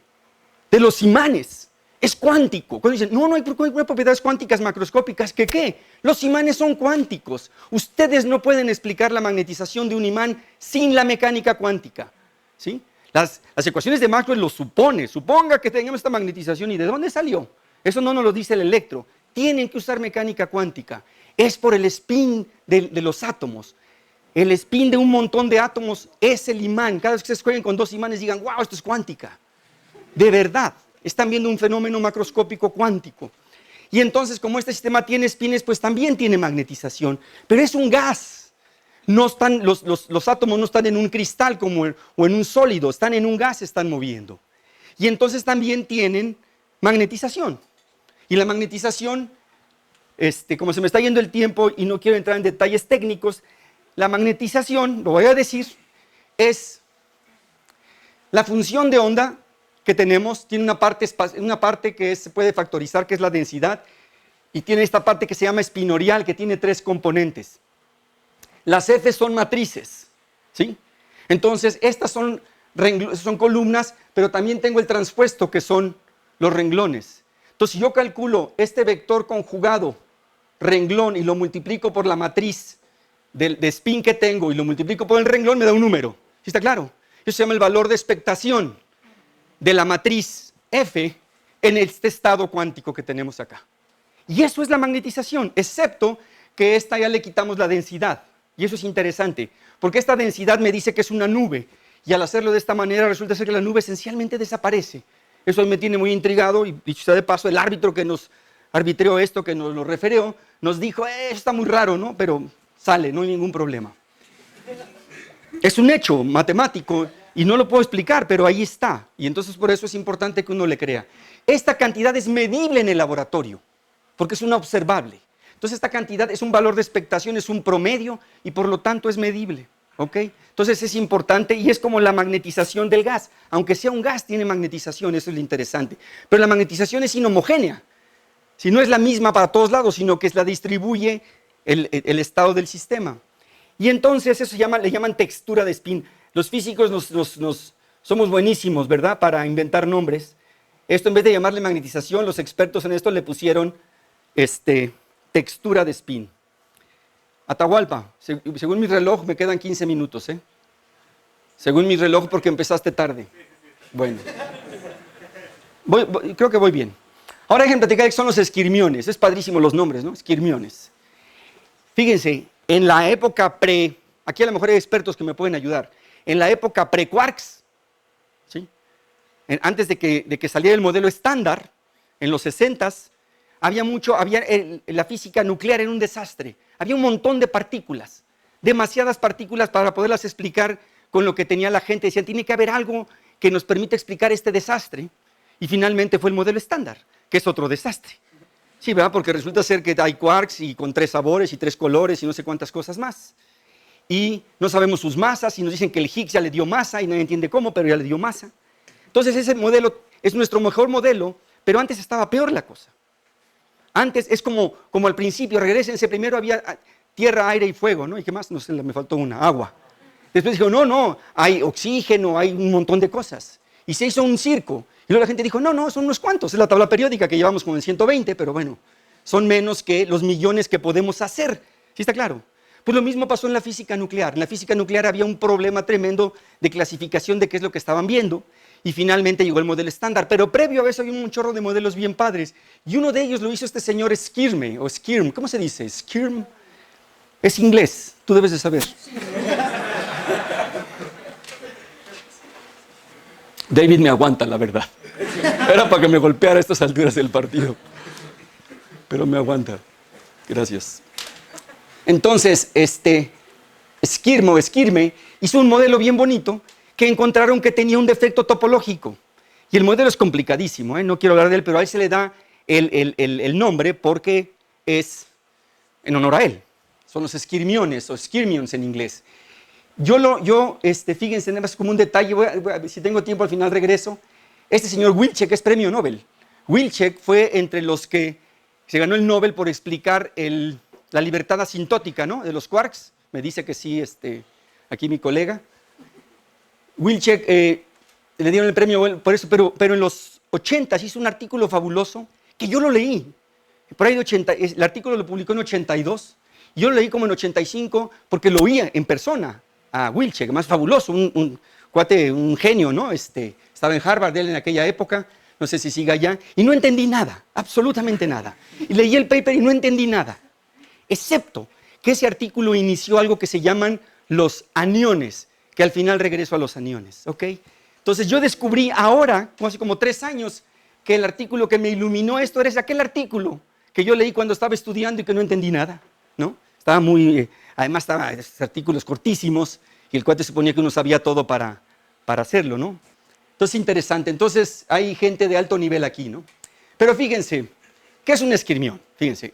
de los imanes es cuántico. Cuando dicen, no hay propiedades cuánticas macroscópicas, ¿qué? Los imanes son cuánticos. Ustedes no pueden explicar la magnetización de un imán sin la mecánica cuántica. ¿Sí? Las ecuaciones de Maxwell lo suponga que tengamos esta magnetización. ¿Y de dónde salió? Eso no nos lo dice el electro. Tienen que usar mecánica cuántica. Es por el spin de los átomos. El spin de un montón de átomos es el imán. Cada vez que se jueguen con 2 imanes digan, wow, esto es cuántica. De verdad, están viendo un fenómeno macroscópico cuántico. Y entonces, como este sistema tiene spines, pues también tiene magnetización. Pero es un gas. No están, los átomos no están en un cristal o en un sólido, están en un gas, se están moviendo. Y entonces también tienen magnetización. Y la magnetización, como se me está yendo el tiempo y no quiero entrar en detalles técnicos, la magnetización, lo voy a decir, es la función de onda que tenemos, tiene una parte que se puede factorizar, que es la densidad, y tiene esta parte que se llama espinorial, que tiene 3 componentes. Las F son matrices, ¿sí? Entonces, estas son columnas, pero también tengo el transpuesto, que son los renglones. Entonces, si yo calculo este vector conjugado, renglón, y lo multiplico por la matriz de spin que tengo, y lo multiplico por el renglón, me da un número. ¿Sí está claro? Eso se llama el valor de expectación de la matriz F en este estado cuántico que tenemos acá. Y eso es la magnetización, excepto que esta ya le quitamos la densidad. Y eso es interesante, porque esta densidad me dice que es una nube. Y al hacerlo de esta manera resulta ser que la nube esencialmente desaparece. Eso me tiene muy intrigado y dicho sea de paso, el árbitro que nos arbitreó esto, que nos lo refirió, nos dijo, está muy raro, ¿no? Pero sale, no hay ningún problema. Es un hecho matemático y no lo puedo explicar, pero ahí está. Y entonces por eso es importante que uno le crea. Esta cantidad es medible en el laboratorio, porque es una observable. Entonces esta cantidad es un valor de expectación, es un promedio y por lo tanto es medible. ¿Ok? Entonces es importante y es como la magnetización del gas. Aunque sea un gas, tiene magnetización, eso es lo interesante. Pero la magnetización es inhomogénea. Si no es la misma para todos lados, sino que la distribuye el estado del sistema. Y entonces eso le llaman textura de spin. Los físicos somos buenísimos, ¿verdad? Para inventar nombres. Esto en vez de llamarle magnetización, los expertos en esto le pusieron textura de spin. Atahualpa, según mi reloj me quedan 15 minutos, ¿eh? Según mi reloj porque empezaste tarde. Bueno, creo que voy bien. Ahora déjenme platicar qué son los esquirmiones. Es padrísimo los nombres, ¿no? Esquirmiones. Fíjense, en la época aquí a lo mejor hay expertos que me pueden ayudar. En la época pre-quarks, ¿sí? Antes de que saliera el modelo estándar, en los 60s, la física nuclear era un desastre. Había un montón de partículas, demasiadas partículas para poderlas explicar con lo que tenía la gente. Decían, tiene que haber algo que nos permita explicar este desastre. Y finalmente fue el modelo estándar, que es otro desastre. Sí, ¿verdad? Porque resulta ser que hay quarks y con 3 sabores y 3 colores y no sé cuántas cosas más. Y no sabemos sus masas y nos dicen que el Higgs ya le dio masa y nadie entiende cómo, pero ya le dio masa. Entonces ese modelo es nuestro mejor modelo, pero antes estaba peor la cosa. Antes es como al principio, regrésense, primero había tierra, aire y fuego, ¿no? ¿Y qué más? No sé, me faltó una, agua. Después dijo, no, hay oxígeno, hay un montón de cosas. Y se hizo un circo. Y luego la gente dijo, no, son unos cuantos. Es la tabla periódica que llevamos como en 120, pero bueno, son menos que los millones que podemos hacer. ¿Sí está claro? Pues lo mismo pasó en la física nuclear. En la física nuclear había un problema tremendo de clasificación de qué es lo que estaban viendo. Y finalmente llegó el modelo estándar. Pero previo a eso había un chorro de modelos bien padres. Y uno de ellos lo hizo este señor Skirm. ¿Cómo se dice? Skirm. Es inglés. Tú debes de saber. David me aguanta, la verdad. Era para que me golpeara a estas alturas del partido. Pero me aguanta. Gracias. Entonces, Skirme hizo un modelo bien bonito que encontraron que tenía un defecto topológico. Y el modelo es complicadísimo, no quiero hablar de él, pero a él se le da el nombre porque es en honor a él. Son los esquirmiones o skirmions en inglés. Fíjense, nada más como un detalle, si tengo tiempo al final regreso. Este señor Wilczek es premio Nobel. Wilczek fue entre los que se ganó el Nobel por explicar la libertad asintótica, ¿no? De los quarks. Me dice que sí, aquí mi colega. Wilczek le dieron el premio por eso, pero en los 80s hizo un artículo fabuloso que yo lo leí. Por ahí el artículo lo publicó en 82. Yo lo leí como en 85 porque lo oía en persona a Wilczek, más fabuloso, un cuate, un genio, ¿no? Estaba en Harvard él en aquella época, no sé si siga allá, y no entendí nada, absolutamente nada. Y leí el paper y no entendí nada, excepto que ese artículo inició algo que se llaman los aniones, que al final regreso a los aniones, ¿ok? Entonces yo descubrí ahora, hace como 3 años, que el artículo que me iluminó esto era aquel artículo que yo leí cuando estaba estudiando y que no entendí nada, ¿no? Estaba además estaban esos artículos cortísimos y el cuate suponía que uno sabía todo para hacerlo, ¿no? Entonces, interesante. Entonces, hay gente de alto nivel aquí, ¿no? Pero fíjense, ¿qué es un esquirmión? Fíjense,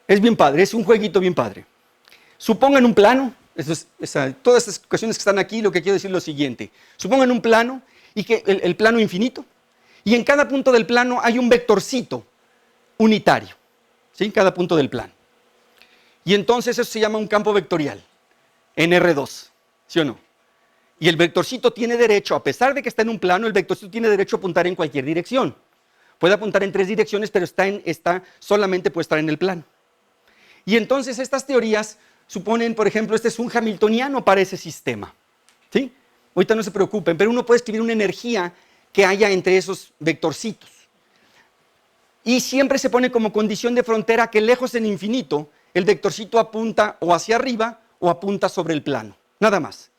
es bien padre, es un jueguito bien padre. Supongan un plano, todas estas ecuaciones que están aquí, lo que quiero decir es lo siguiente. Supongan un plano y que el plano infinito, y en cada punto del plano hay un vectorcito unitario, ¿sí? En cada punto del plano. Y entonces eso se llama un campo vectorial, en R2, ¿sí o no? Y el vectorcito tiene derecho, a pesar de que está en un plano, el vectorcito tiene derecho a apuntar en cualquier dirección. Puede apuntar en 3 direcciones, pero solamente puede estar en el plano. Y entonces estas teorías suponen, por ejemplo, este es un hamiltoniano para ese sistema, ¿sí? Ahorita no se preocupen, pero uno puede escribir una energía que haya entre esos vectorcitos. Y siempre se pone como condición de frontera que lejos en infinito, el vectorcito apunta o hacia arriba o apunta sobre el plano, nada más.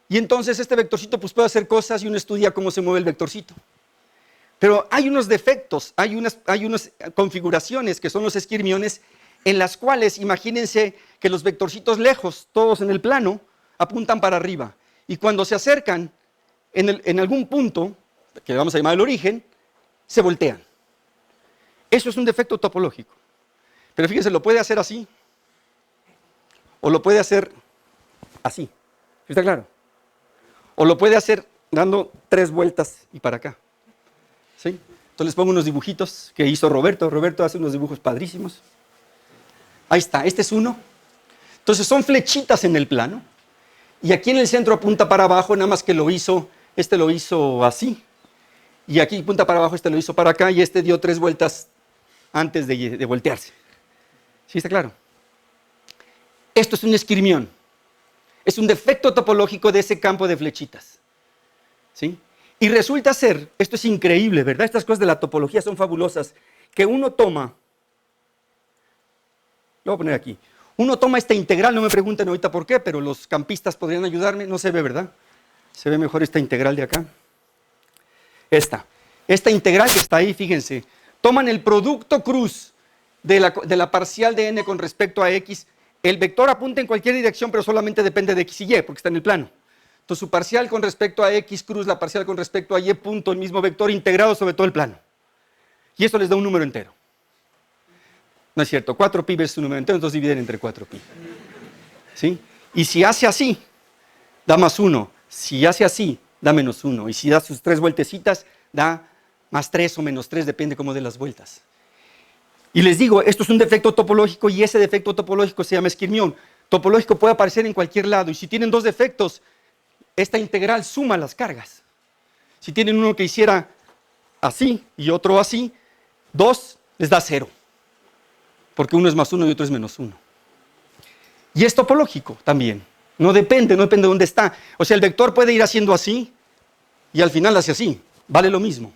Y entonces este vectorcito pues puede hacer cosas y uno estudia cómo se mueve el vectorcito. Pero hay unos defectos, hay unas configuraciones que son los esquirmiones, en las cuales imagínense que los vectorcitos lejos, todos en el plano, apuntan para arriba. Y cuando se acercan en algún punto, que le vamos a llamar el origen, se voltean. Eso es un defecto topológico. Pero fíjense, lo puede hacer así, o lo puede hacer así. ¿Está claro? O lo puede hacer dando 3 vueltas y para acá. ¿Sí? Entonces les pongo unos dibujitos que hizo Roberto. Roberto hace unos dibujos padrísimos. Ahí está, este es uno. Entonces son flechitas en el plano. Y aquí en el centro apunta para abajo, nada más que este lo hizo así. Y aquí apunta para abajo, este lo hizo para acá. Y este dio 3 vueltas antes de voltearse. ¿Sí está claro? Esto es un esquirmión. Es un defecto topológico de ese campo de flechitas. ¿Sí? Y resulta ser, esto es increíble, ¿verdad? Estas cosas de la topología son fabulosas, que uno toma, lo voy a poner aquí, uno toma esta integral, no me pregunten ahorita por qué, pero los campistas podrían ayudarme, no se ve, ¿verdad? Se ve mejor esta integral de acá. Esta integral que está ahí, fíjense, toman el producto cruz de la parcial de n con respecto a x, el vector apunta en cualquier dirección, pero solamente depende de x y y, porque está en el plano. Entonces su parcial con respecto a x cruz, la parcial con respecto a y punto, el mismo vector integrado sobre todo el plano. Y eso les da un número entero. No es cierto, 4pi es un número entero, entonces dividen entre 4pi. ¿Sí? Y si hace así, da más 1. Si hace así, da menos 1. Y si da sus 3 vueltecitas, da más 3 o menos 3, depende cómo de las vueltas. Y les digo, esto es un defecto topológico y ese defecto topológico se llama esquirmión. Topológico puede aparecer en cualquier lado y si tienen 2 defectos, esta integral suma las cargas. Si tienen uno que hiciera así y otro así, 2 les da 0. Porque uno es más 1 y otro es menos 1. Y es topológico también. No depende de dónde está. O sea, el vector puede ir haciendo así y al final hace así. Vale lo mismo.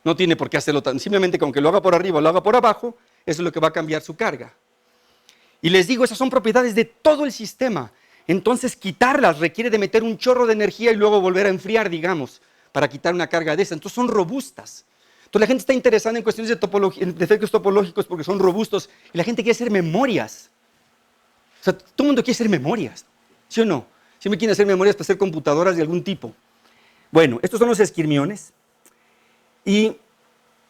No tiene por qué hacerlo tan. Simplemente con que lo haga por arriba o lo haga por abajo, eso es lo que va a cambiar su carga. Y les digo, esas son propiedades de todo el sistema. Entonces quitarlas requiere de meter un chorro de energía y luego volver a enfriar, digamos, para quitar una carga de esa. Entonces son robustas. Entonces la gente está interesada en cuestiones de topología, en defectos topológicos porque son robustos y la gente quiere hacer memorias. O sea, todo el mundo quiere hacer memorias, ¿sí o no? Siempre quieren hacer memorias para hacer computadoras de algún tipo. Bueno, estos son los esquirmiones y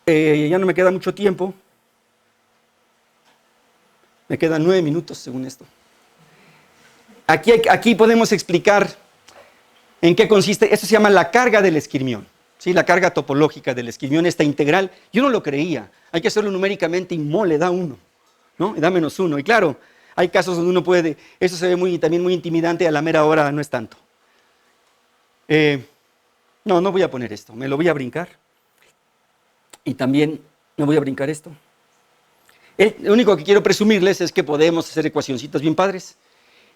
ya no me queda mucho tiempo. Me quedan 9 minutos según esto. Aquí podemos explicar en qué consiste. Esto se llama la carga del esquirmión. ¿Sí? La carga topológica del esquirmión, esta integral. Yo no lo creía. Hay que hacerlo numéricamente y le da 1. ¿No? Y da menos 1. Y claro, hay casos donde uno puede. Eso se ve también muy intimidante y a la mera hora no es tanto. No voy a poner esto. Me lo voy a brincar. Y también me voy a brincar esto. Lo único que quiero presumirles es que podemos hacer ecuacioncitas bien padres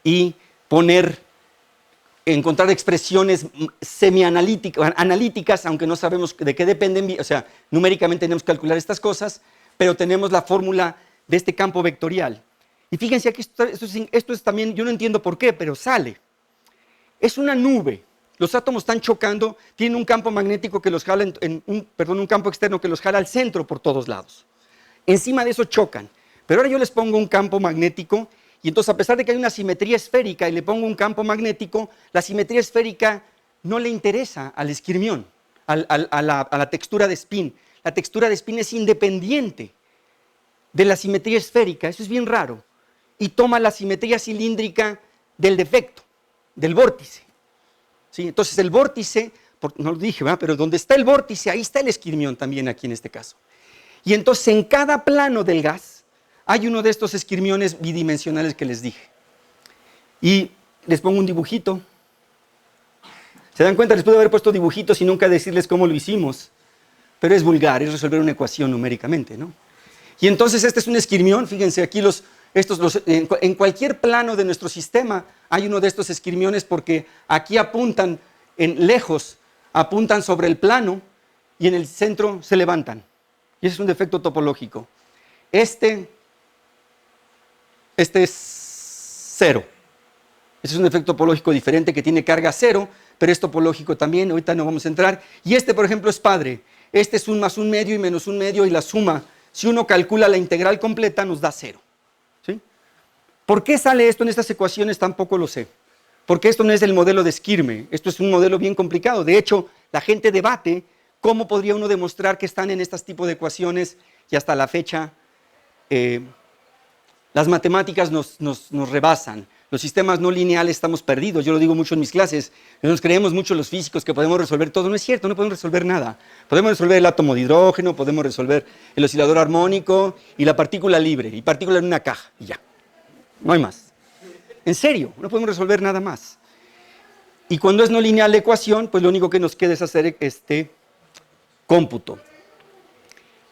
y encontrar expresiones analíticas, aunque no sabemos de qué dependen, o sea, numéricamente tenemos que calcular estas cosas, pero tenemos la fórmula de este campo vectorial. Y fíjense aquí, esto es también, yo no entiendo por qué, pero sale. Es una nube. Los átomos están chocando, tienen un campo magnético que los jala, un campo externo que los jala al centro por todos lados. Encima de eso chocan. Pero ahora yo les pongo un campo magnético y entonces a pesar de que hay una simetría esférica y le pongo un campo magnético, la simetría esférica no le interesa al esquirmión, a la textura de spin. La textura de spin es independiente de la simetría esférica, eso es bien raro. Y toma la simetría cilíndrica del defecto, del vórtice. ¿Sí? Entonces el vórtice, no lo dije, ¿verdad? Pero donde está el vórtice, ahí está el esquirmión también aquí en este caso. Y entonces en cada plano del gas hay uno de estos esquirmiones bidimensionales que les dije. Y les pongo un dibujito. ¿Se dan cuenta? Les puedo haber puesto dibujitos y nunca decirles cómo lo hicimos. Pero es vulgar, es resolver una ecuación numéricamente, ¿no? Y entonces este es un esquirmión. Fíjense, aquí en cualquier plano de nuestro sistema hay uno de estos esquirmiones porque aquí apuntan lejos, apuntan sobre el plano y en el centro se levantan. Y ese es un defecto topológico. Este es 0. Este es un efecto topológico diferente que tiene carga cero, pero es topológico también, ahorita no vamos a entrar. Y este, por ejemplo, es padre. Este es 1 más 1 medio y menos 1 medio y la suma, si uno calcula la integral completa, nos da 0. ¿Sí? ¿Por qué sale esto en estas ecuaciones? Tampoco lo sé. Porque esto no es el modelo de Skirme, esto es un modelo bien complicado. De hecho, la gente debate cómo podría uno demostrar que están en este tipo de ecuaciones y hasta la fecha las matemáticas nos rebasan. Los sistemas no lineales estamos perdidos, yo lo digo mucho en mis clases, nos creemos mucho los físicos que podemos resolver todo, no es cierto, no podemos resolver nada. Podemos resolver el átomo de hidrógeno, podemos resolver el oscilador armónico y la partícula libre, y partícula en una caja, y ya, no hay más. En serio, no podemos resolver nada más. Y cuando es no lineal la ecuación, pues lo único que nos queda es hacer este cómputo.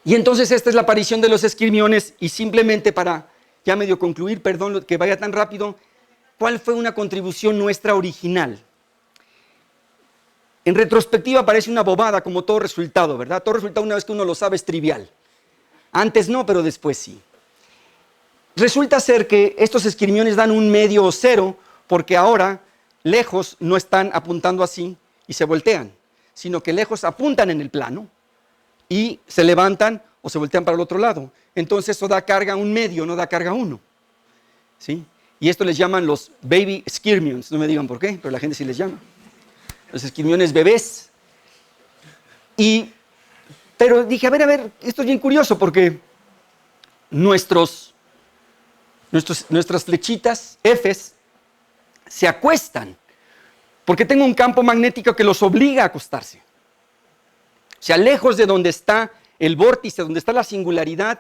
Y entonces esta es la aparición de los esquirmiones, y simplemente para ya medio concluir, perdón que vaya tan rápido, ¿cuál fue una contribución nuestra original? En retrospectiva parece una bobada como todo resultado, ¿verdad? Todo resultado una vez que uno lo sabe es trivial. Antes no, pero después sí. Resulta ser que estos esquirmiones dan 1 medio o 0 porque ahora lejos no están apuntando así y se voltean, sino que lejos apuntan en el plano y se levantan o se voltean para el otro lado. Entonces eso da carga 1 medio, no da carga 1. ¿Sí? Y esto les llaman los baby skirmions, no me digan por qué, pero la gente sí les llama. Los esquirmiones bebés. Pero dije, a ver, esto es bien curioso porque nuestras flechitas, Fs, se acuestan porque tengo un campo magnético que los obliga a acostarse. O sea, lejos de donde está el vórtice, donde está la singularidad,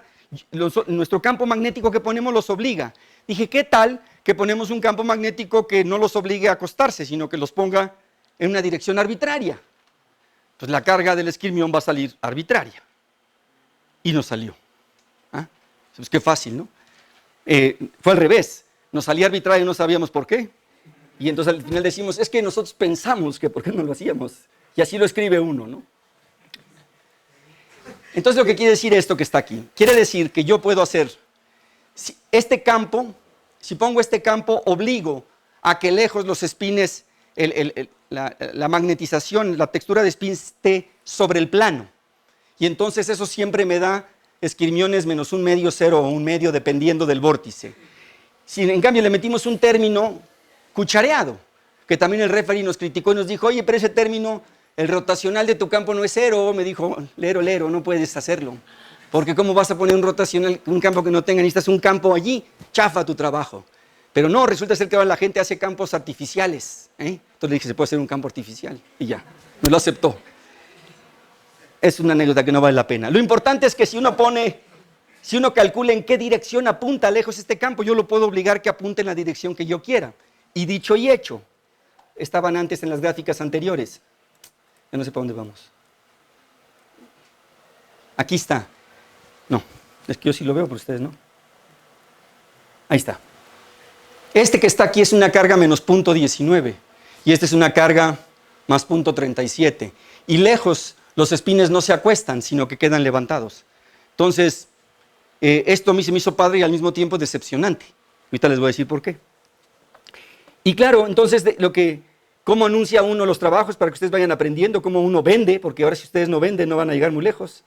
nuestro campo magnético que ponemos los obliga. Dije, ¿qué tal que ponemos un campo magnético que no los obligue a acostarse, sino que los ponga en una dirección arbitraria? Pues la carga del esquirmión va a salir arbitraria. Y nos salió. ¿Ah? Pues qué fácil, ¿no? Fue al revés. Nos salía arbitraria y no sabíamos por qué. Y entonces al final decimos, es que nosotros pensamos que por qué no lo hacíamos. Y así lo escribe uno, ¿no? Entonces lo que quiere decir esto que está aquí, quiere decir que yo puedo hacer este campo, si pongo este campo, obligo a que lejos los spines, la magnetización, la textura de spin esté sobre el plano. Y entonces eso siempre me da esquirmiones menos 1 medio, 0 o 1 medio, dependiendo del vórtice. Si en cambio le metimos un término cuchareado, que también el referee nos criticó y nos dijo, oye, pero ese término, el rotacional de tu campo no es 0, me dijo, lero, no puedes hacerlo. Porque ¿cómo vas a poner un rotacional, un campo que no tenga? Necesitas un campo allí, chafa tu trabajo. Pero no, resulta ser que ahora la gente hace campos artificiales. Entonces le dije, se puede hacer un campo artificial. Y ya, me lo aceptó. Es una anécdota que no vale la pena. Lo importante es que si uno calcula en qué dirección apunta lejos este campo, yo lo puedo obligar que apunte en la dirección que yo quiera. Y dicho y hecho, estaban antes en las gráficas anteriores. Yo no sé para dónde vamos. Aquí está. No, es que yo sí lo veo, pero ustedes no. Ahí está. Este que está aquí es una carga menos 0.19 y esta es una carga más 0.37. Y lejos los espines no se acuestan, sino que quedan levantados. Entonces, esto a mí se me hizo padre y al mismo tiempo decepcionante. Ahorita les voy a decir por qué. Y claro, entonces cómo anuncia uno los trabajos para que ustedes vayan aprendiendo, cómo uno vende, porque ahora si ustedes no venden no van a llegar muy lejos.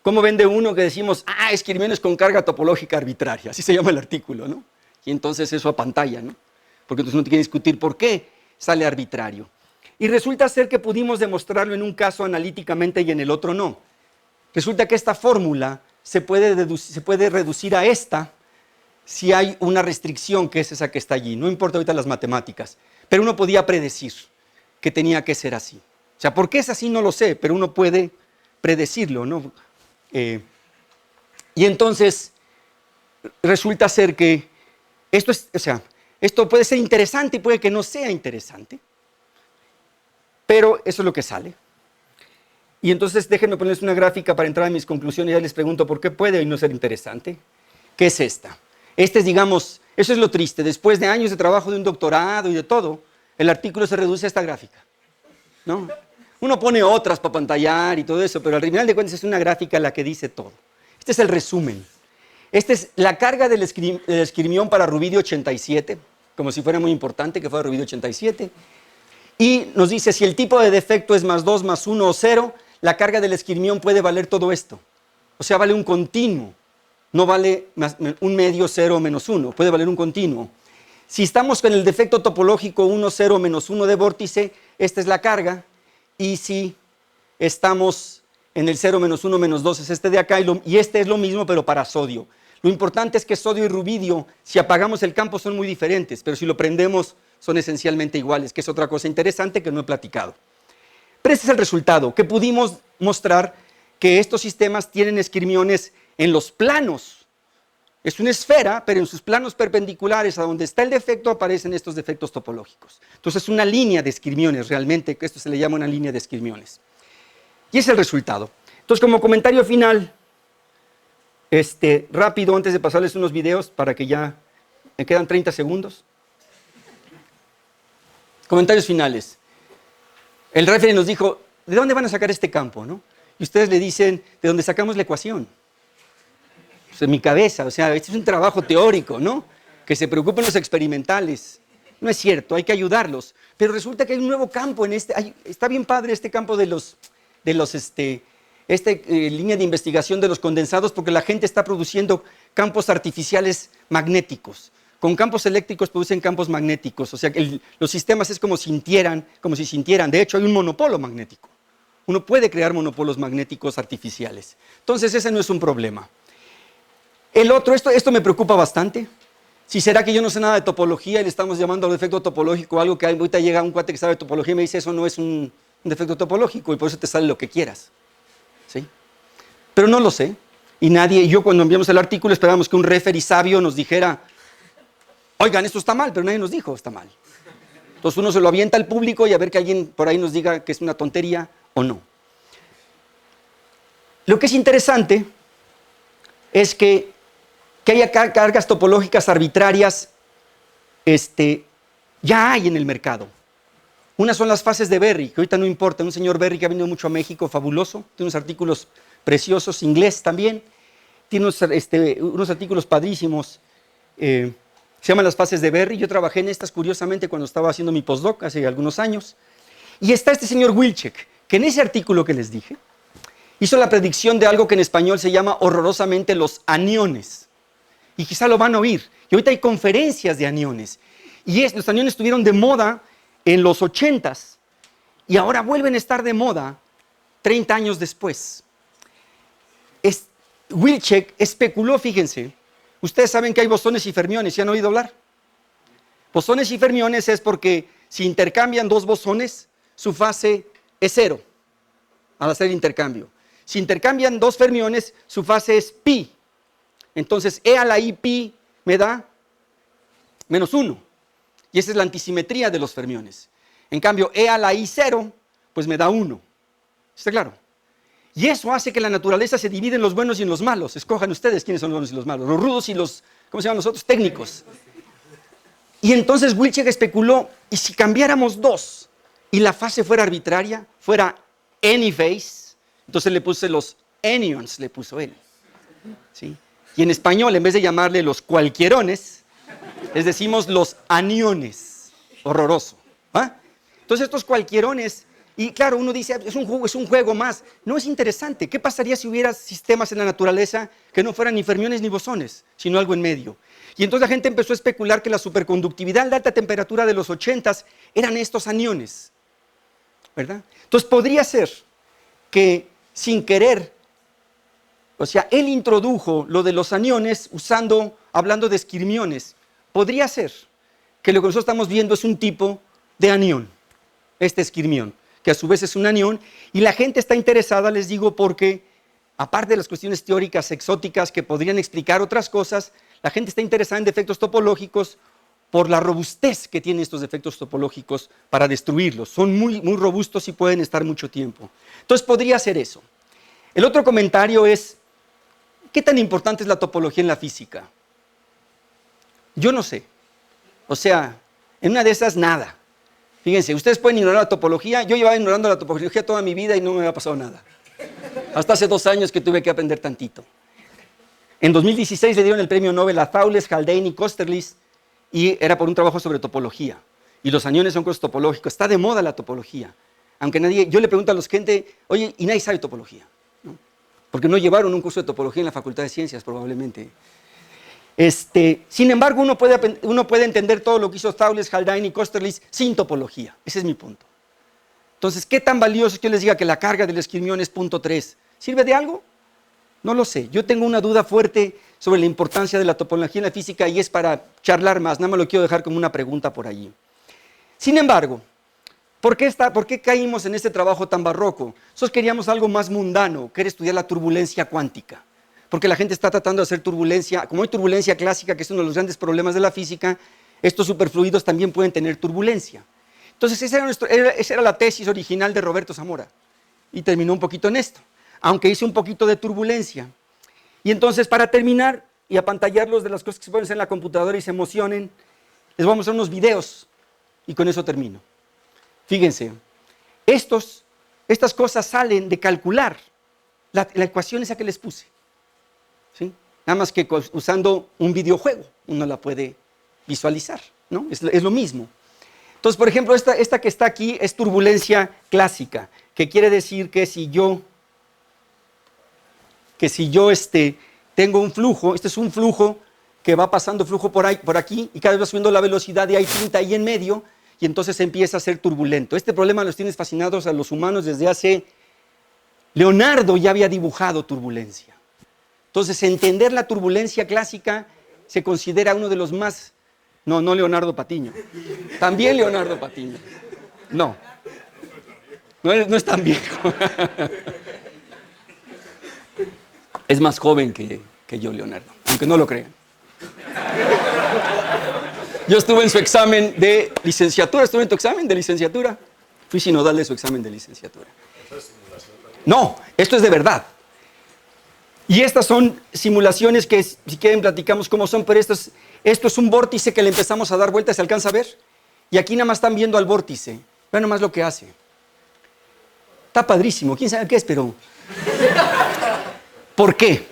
¿Cómo vende uno que decimos, esquirmiones con carga topológica arbitraria? Así se llama el artículo, ¿no? Y entonces eso a pantalla, ¿no? Porque entonces uno tiene que discutir por qué sale arbitrario. Y resulta ser que pudimos demostrarlo en un caso analíticamente y en el otro no. Resulta que esta fórmula se puede reducir a esta si hay una restricción que es esa que está allí. No importa ahorita las matemáticas, pero uno podía predecir que tenía que ser así. O sea, ¿por qué es así? No lo sé, pero uno puede predecirlo, ¿no? Y entonces resulta ser que esto puede ser interesante y puede que no sea interesante, pero eso es lo que sale. Y entonces déjenme ponerles una gráfica para entrar en mis conclusiones y ya les pregunto por qué puede y no ser interesante. ¿Qué es esta? Digamos, eso es lo triste, después de años de trabajo de un doctorado y de todo, el artículo se reduce a esta gráfica, ¿no? Uno pone otras para pantallar y todo eso, pero al final de cuentas es una gráfica la que dice todo. Este es el resumen. Esta es la carga del esquirmión para rubidio 87, como si fuera muy importante, que fuera Rubio 87. Y nos dice, si el tipo de defecto es más 2, más 1 o 0, la carga del esquirmión puede valer todo esto. O sea, vale un continuo. No vale más, un medio, 0 o menos 1. Puede valer un continuo. Si estamos con el defecto topológico 1, 0, menos 1 de vórtice, esta es la carga. Y si estamos en el 0, menos 1, menos 2 es este de acá. Y este es lo mismo, pero para sodio. Lo importante es que sodio y rubidio, si apagamos el campo, son muy diferentes. Pero si lo prendemos, son esencialmente iguales, que es otra cosa interesante que no he platicado. Pero este es el resultado, que pudimos mostrar que estos sistemas tienen esquirmiones en los planos. Es una esfera, pero en sus planos perpendiculares a donde está el defecto aparecen estos defectos topológicos. Entonces es una línea de esquirmiones realmente, que esto se le llama una línea de esquirmiones. Y es el resultado. Entonces, como comentario final, rápido, antes de pasarles unos videos para que ya me quedan 30 segundos. Comentarios finales. El referee nos dijo, ¿de dónde van a sacar este campo? ¿No? Y ustedes le dicen, ¿de dónde sacamos la ecuación? Pues en mi cabeza, o sea, este es un trabajo teórico, ¿no? Que se preocupen los experimentales. No es cierto, hay que ayudarlos. Pero resulta que hay un nuevo campo en está bien padre este campo de línea de investigación de los condensados, porque la gente está produciendo campos artificiales magnéticos. Con campos eléctricos producen campos magnéticos, o sea, los sistemas es como si sintieran. De hecho, hay un monopolo magnético. Uno puede crear monopolos magnéticos artificiales. Entonces, ese no es un problema. El otro, esto me preocupa bastante. Si será que yo no sé nada de topología y le estamos llamando al defecto topológico algo que ahorita llega un cuate que sabe de topología y me dice, eso no es un defecto topológico y por eso te sale lo que quieras. ¿Sí? Pero no lo sé. Y yo cuando enviamos el artículo esperábamos que un referee sabio nos dijera, oigan, esto está mal, pero nadie nos dijo está mal. Entonces uno se lo avienta al público y a ver que alguien por ahí nos diga que es una tontería o no. Lo que es interesante es que haya cargas topológicas arbitrarias, ya hay en el mercado. Unas son las fases de Berry, que ahorita no importa, un señor Berry que ha venido mucho a México, fabuloso, tiene unos artículos preciosos, inglés también, tiene unos artículos padrísimos, se llaman las fases de Berry. Yo trabajé en estas curiosamente cuando estaba haciendo mi postdoc hace algunos años. Y está este señor Wilczek, que en ese artículo que les dije, hizo la predicción de algo que en español se llama horrorosamente los aniones. Y quizá lo van a oír. Y ahorita hay conferencias de aniones. Y los aniones estuvieron de moda en los 80s y ahora vuelven a estar de moda 30 años después. Wilczek especuló, fíjense, ustedes saben que hay bosones y fermiones, ¿se han oído hablar? Bosones y fermiones es porque si intercambian dos bosones, su fase es 0 al hacer el intercambio. Si intercambian dos fermiones, su fase es pi. Entonces, E a la I pi me da menos 1. Y esa es la antisimetría de los fermiones. En cambio, E a la I 0, pues me da 1. ¿Está claro? Y eso hace que la naturaleza se divide en los buenos y en los malos. Escojan ustedes quiénes son los buenos y los malos. Los rudos y los, ¿cómo se llaman los otros? Técnicos. Y entonces Wilczek especuló, ¿y si cambiáramos dos y la fase fuera arbitraria, fuera any phase? Entonces le puse los anions, le puso él. ¿Sí? Y en español, en vez de llamarle los cualquierones, les decimos los aniones. Horroroso. ¿Ah? Entonces estos cualquierones, y claro, uno dice, es un juego más. No, es interesante. ¿Qué pasaría si hubiera sistemas en la naturaleza que no fueran ni fermiones ni bosones, sino algo en medio? Y entonces la gente empezó a especular que la superconductividad de alta temperatura de los 80s eran estos aniones. ¿Verdad? Entonces podría ser que sin querer, o sea, él introdujo lo de los aniones hablando de esquirmiones. Podría ser que lo que nosotros estamos viendo es un tipo de anión, este esquirmión, que a su vez es un anión, y la gente está interesada, les digo, porque aparte de las cuestiones teóricas exóticas que podrían explicar otras cosas, la gente está interesada en defectos topológicos por la robustez que tienen estos defectos topológicos para destruirlos. Son muy, muy robustos y pueden estar mucho tiempo. Entonces podría ser eso. El otro comentario es, ¿qué tan importante es la topología en la física? Yo no sé. O sea, en una de esas, nada. Fíjense, ustedes pueden ignorar la topología. Yo llevaba ignorando la topología toda mi vida y no me había pasado nada. Hasta hace 2 años que tuve que aprender tantito. En 2016 le dieron el premio Nobel a Thouless, Haldane y Kosterlitz. y era por un trabajo sobre topología. Y los aniones son cosas topológicas. Está de moda la topología. Aunque nadie, yo le pregunto a los gente, oye, y nadie sabe topología, ¿no? Porque no llevaron un curso de topología en la Facultad de Ciencias, probablemente. Sin embargo, uno puede entender todo lo que hizo Thouless, Haldane y Kosterlitz sin topología. Ese es mi punto. Entonces, ¿qué tan valioso es que yo les diga que la carga del esquirmión es 0.3? ¿Sirve de algo? No lo sé. Yo tengo una duda fuerte sobre la importancia de la topología en la física y es para charlar más. Nada más lo quiero dejar como una pregunta por allí. Sin embargo, ¿por qué caímos en este trabajo tan barroco? Nosotros queríamos algo más mundano, que era estudiar la turbulencia cuántica. Porque la gente está tratando de hacer turbulencia, como hay turbulencia clásica, que es uno de los grandes problemas de la física, estos superfluidos también pueden tener turbulencia. Entonces esa era la tesis original de Roberto Zamora. Y terminó un poquito en esto, aunque hice un poquito de turbulencia. Y entonces, para terminar y apantallarlos de las cosas que se pueden hacer en la computadora y se emocionen, les voy a mostrar unos videos y con eso termino. Fíjense, estas cosas salen de calcular la ecuación esa que les puse. ¿Sí? Nada más que usando un videojuego uno la puede visualizar, ¿no? Es lo mismo. Entonces, por ejemplo, esta que está aquí es turbulencia clásica, que quiere decir que si yo tengo un flujo, este es un flujo que va pasando flujo por aquí y cada vez va subiendo la velocidad y hay tinta ahí en medio y entonces empieza a ser turbulento. Este problema los tiene fascinados a los humanos desde hace... Leonardo ya había dibujado turbulencia. Entonces, entender la turbulencia clásica se considera uno de los más... No Leonardo Patiño. También Leonardo Patiño. No es tan viejo. Es más joven que yo, Leonardo, aunque no lo crean. Yo estuve en su examen de licenciatura. ¿Estuve en tu examen de licenciatura? Fui sinodal de su examen de licenciatura. No, esto es de verdad. Y estas son simulaciones que, si quieren, platicamos cómo son, pero esto es un vórtice que le empezamos a dar vueltas, ¿se alcanza a ver? Y aquí nada más están viendo al vórtice. Vean nomás lo que hace. Está padrísimo, quién sabe qué es, pero... ¿Por qué?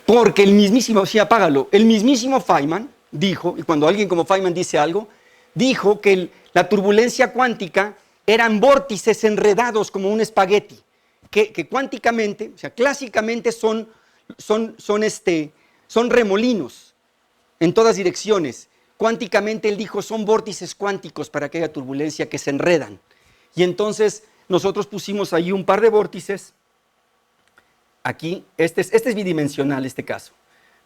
Porque el mismísimo, sí, apágalo, el mismísimo Feynman dijo, y cuando alguien como Feynman dice algo, dijo que la turbulencia cuántica eran vórtices enredados como un espagueti, que cuánticamente, o sea, clásicamente son remolinos en todas direcciones. Cuánticamente él dijo, son vórtices cuánticos para que haya turbulencia que se enredan. Y entonces nosotros pusimos ahí un par de vórtices. Aquí, este es bidimensional este caso.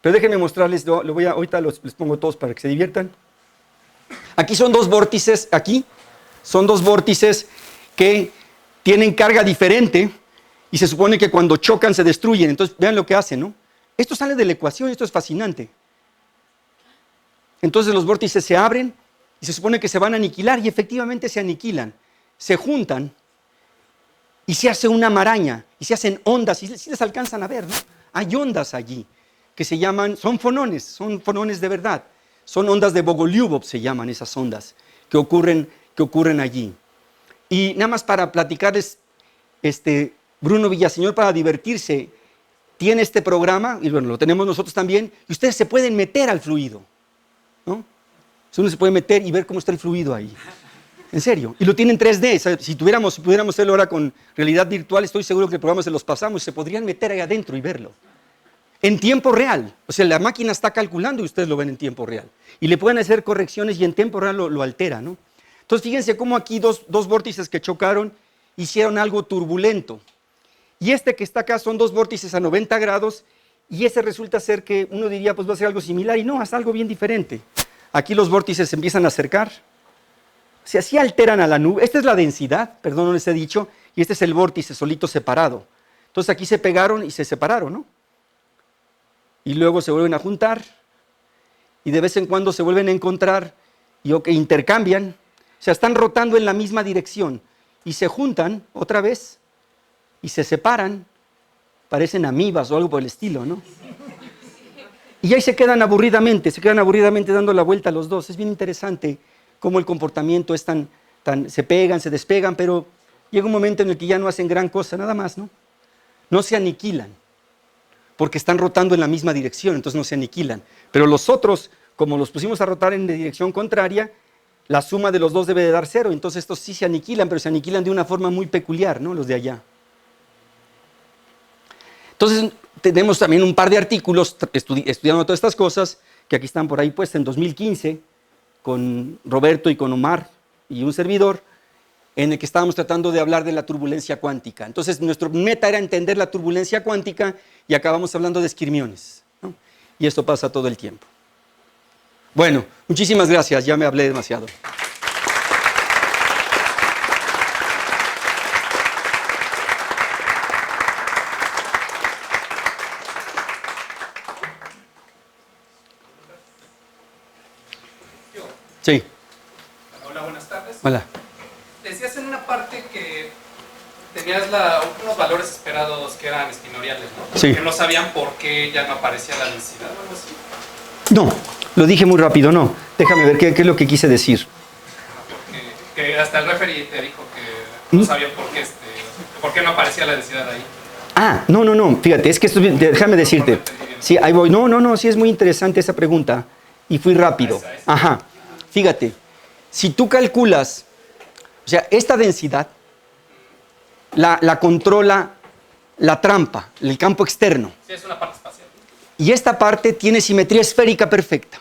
Pero déjenme mostrarles, ahorita les pongo todos para que se diviertan. Aquí son dos vórtices, que tienen carga diferente y se supone que cuando chocan se destruyen. Entonces, vean lo que hacen, ¿no? Esto sale de la ecuación, esto es fascinante. Entonces los vórtices se abren y se supone que se van a aniquilar y efectivamente se aniquilan. Se juntan y se hace una maraña y se hacen ondas y si les alcanzan a ver, ¿no? Hay ondas allí que se llaman, son fonones de verdad. Son ondas de Bogoliubov, se llaman esas ondas que ocurren allí. Y nada más para platicarles, Bruno Villaseñor, para divertirse, tiene este programa, y bueno, lo tenemos nosotros también, y ustedes se pueden meter al fluido, ¿no? Uno se puede meter y ver cómo está el fluido ahí. En serio. Y lo tienen en 3D. O sea, si pudiéramos hacerlo ahora con realidad virtual, estoy seguro que el programa se los pasamos y se podrían meter ahí adentro y verlo. En tiempo real. O sea, la máquina está calculando y ustedes lo ven en tiempo real. Y le pueden hacer correcciones y en tiempo real lo altera, ¿no? Entonces, fíjense cómo aquí dos vórtices que chocaron hicieron algo turbulento. Y que está acá son dos vórtices a 90 grados y ese resulta ser que uno diría, pues va a ser algo similar y no, es algo bien diferente. Aquí los vórtices se empiezan a acercar. O sea, así alteran a la nube. Esta es la densidad, perdón, no les he dicho, y este es el vórtice solito separado. Entonces aquí se pegaron y se separaron, ¿no? Y luego se vuelven a juntar y de vez en cuando se vuelven a encontrar y intercambian. O sea, están rotando en la misma dirección y se juntan otra vez y se separan, parecen amibas o algo por el estilo, ¿no? Y ahí se quedan aburridamente dando la vuelta a los dos. Es bien interesante cómo el comportamiento es se pegan, se despegan, pero llega un momento en el que ya no hacen gran cosa, nada más, ¿no? No se aniquilan, porque están rotando en la misma dirección, entonces no se aniquilan. Pero los otros, como los pusimos a rotar en dirección contraria, la suma de los dos debe de dar 0. Entonces estos sí se aniquilan, pero se aniquilan de una forma muy peculiar, ¿no? Los de allá. Entonces tenemos también un par de artículos estudiando todas estas cosas, que aquí están por ahí puestos en 2015, con Roberto y con Omar y un servidor, en el que estábamos tratando de hablar de la turbulencia cuántica. Entonces nuestro meta era entender la turbulencia cuántica y acabamos hablando de esquirmiones, ¿no? Y esto pasa todo el tiempo. Bueno, muchísimas gracias, ya me hablé demasiado. Sí. Hola, buenas tardes. Hola. Decías en una parte que tenías unos valores esperados que eran espinoriales, ¿no? Sí. Que no sabían por qué ya no aparecía la densidad o algo así. No, lo dije muy rápido, no. Déjame ver qué es lo que quise decir. Que hasta el referee te dijo que no sabía por qué no aparecía la densidad ahí. Ah, no, fíjate, es que esto, déjame decirte. Sí, ahí voy. No, sí es muy interesante esa pregunta. Y fui rápido. Esa. Ajá. Fíjate, si tú calculas, o sea, esta densidad la controla la trampa, el campo externo. Sí, es una parte espacial. Y esta parte tiene simetría esférica perfecta.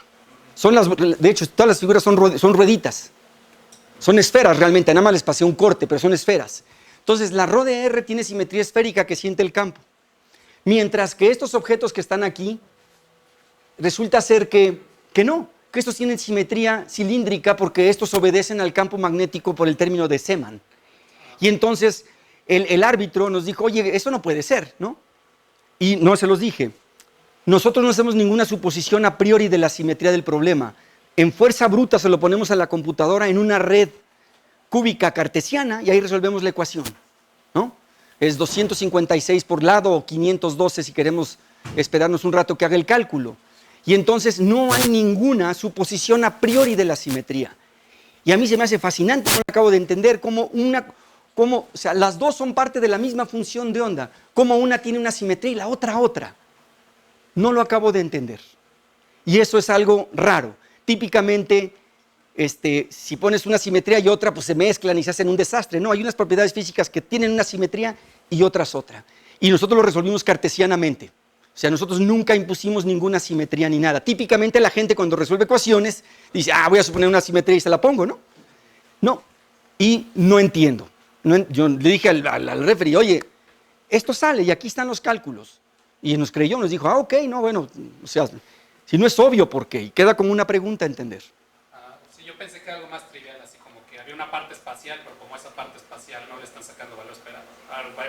De hecho, todas las figuras son rueditas. Son esferas realmente, nada más les pasé un corte, pero son esferas. Entonces, la Rho de R tiene simetría esférica que siente el campo. Mientras que estos objetos que están aquí, resulta ser que no, que estos tienen simetría cilíndrica porque estos obedecen al campo magnético por el término de Zeeman. Y entonces, el árbitro nos dijo, oye, eso no puede ser, ¿no? Y no se los dije. Nosotros no hacemos ninguna suposición a priori de la simetría del problema. En fuerza bruta se lo ponemos a la computadora en una red cúbica cartesiana y ahí resolvemos la ecuación, ¿no? Es 256 por lado o 512 si queremos esperarnos un rato que haga el cálculo. Y entonces no hay ninguna suposición a priori de la simetría. Y a mí se me hace fascinante, no acabo de entender cómo o sea, las dos son parte de la misma función de onda, cómo una tiene una simetría y la otra. No lo acabo de entender. Y eso es algo raro. Típicamente, si pones una simetría y otra, pues se mezclan y se hacen un desastre. No, hay unas propiedades físicas que tienen una simetría y otras otra. Y nosotros lo resolvimos cartesianamente. O sea, nosotros nunca impusimos ninguna simetría ni nada. Típicamente la gente cuando resuelve ecuaciones dice, voy a suponer una simetría y se la pongo, ¿no? No, y no entiendo. Yo le dije al referee, oye, esto sale y aquí están los cálculos. Y nos creyó, nos dijo, ok, no, bueno, o sea, si no es obvio, ¿por qué? Y queda como una pregunta a entender. Sí, yo pensé que algo más trivial, así como que había una parte espacial, pero como esa parte espacial no le están sacando valor esperado.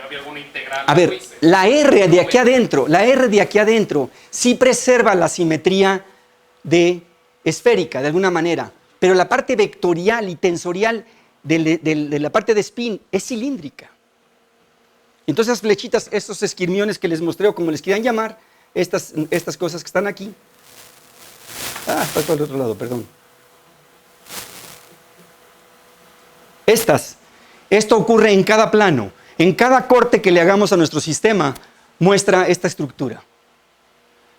Había alguna integral. A ver, la R de aquí adentro, sí preserva la simetría esférica, de alguna manera, pero la parte vectorial y tensorial de la parte de spin es cilíndrica. Entonces esas flechitas, estos esquirmiones que les mostré, o como les quieran llamar, estas cosas que están aquí. Está por el otro lado, perdón. Esto ocurre en cada plano. En cada corte que le hagamos a nuestro sistema, muestra esta estructura.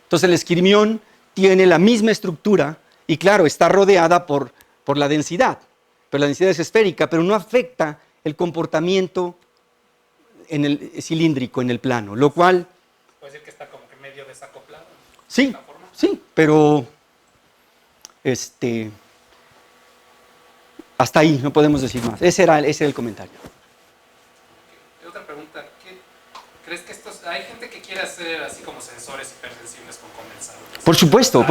Entonces el esquirmión tiene la misma estructura y claro, está rodeada por la densidad. Pero la densidad es esférica, pero no afecta el comportamiento cilíndrico en el plano, lo cual... Puede decir que está como que medio desacoplado. Sí, pero hasta ahí, no podemos decir más. Ese era el comentario. Otra pregunta, ¿crees que hay gente que quiere hacer así como sensores hipersensibles con condensadores? Por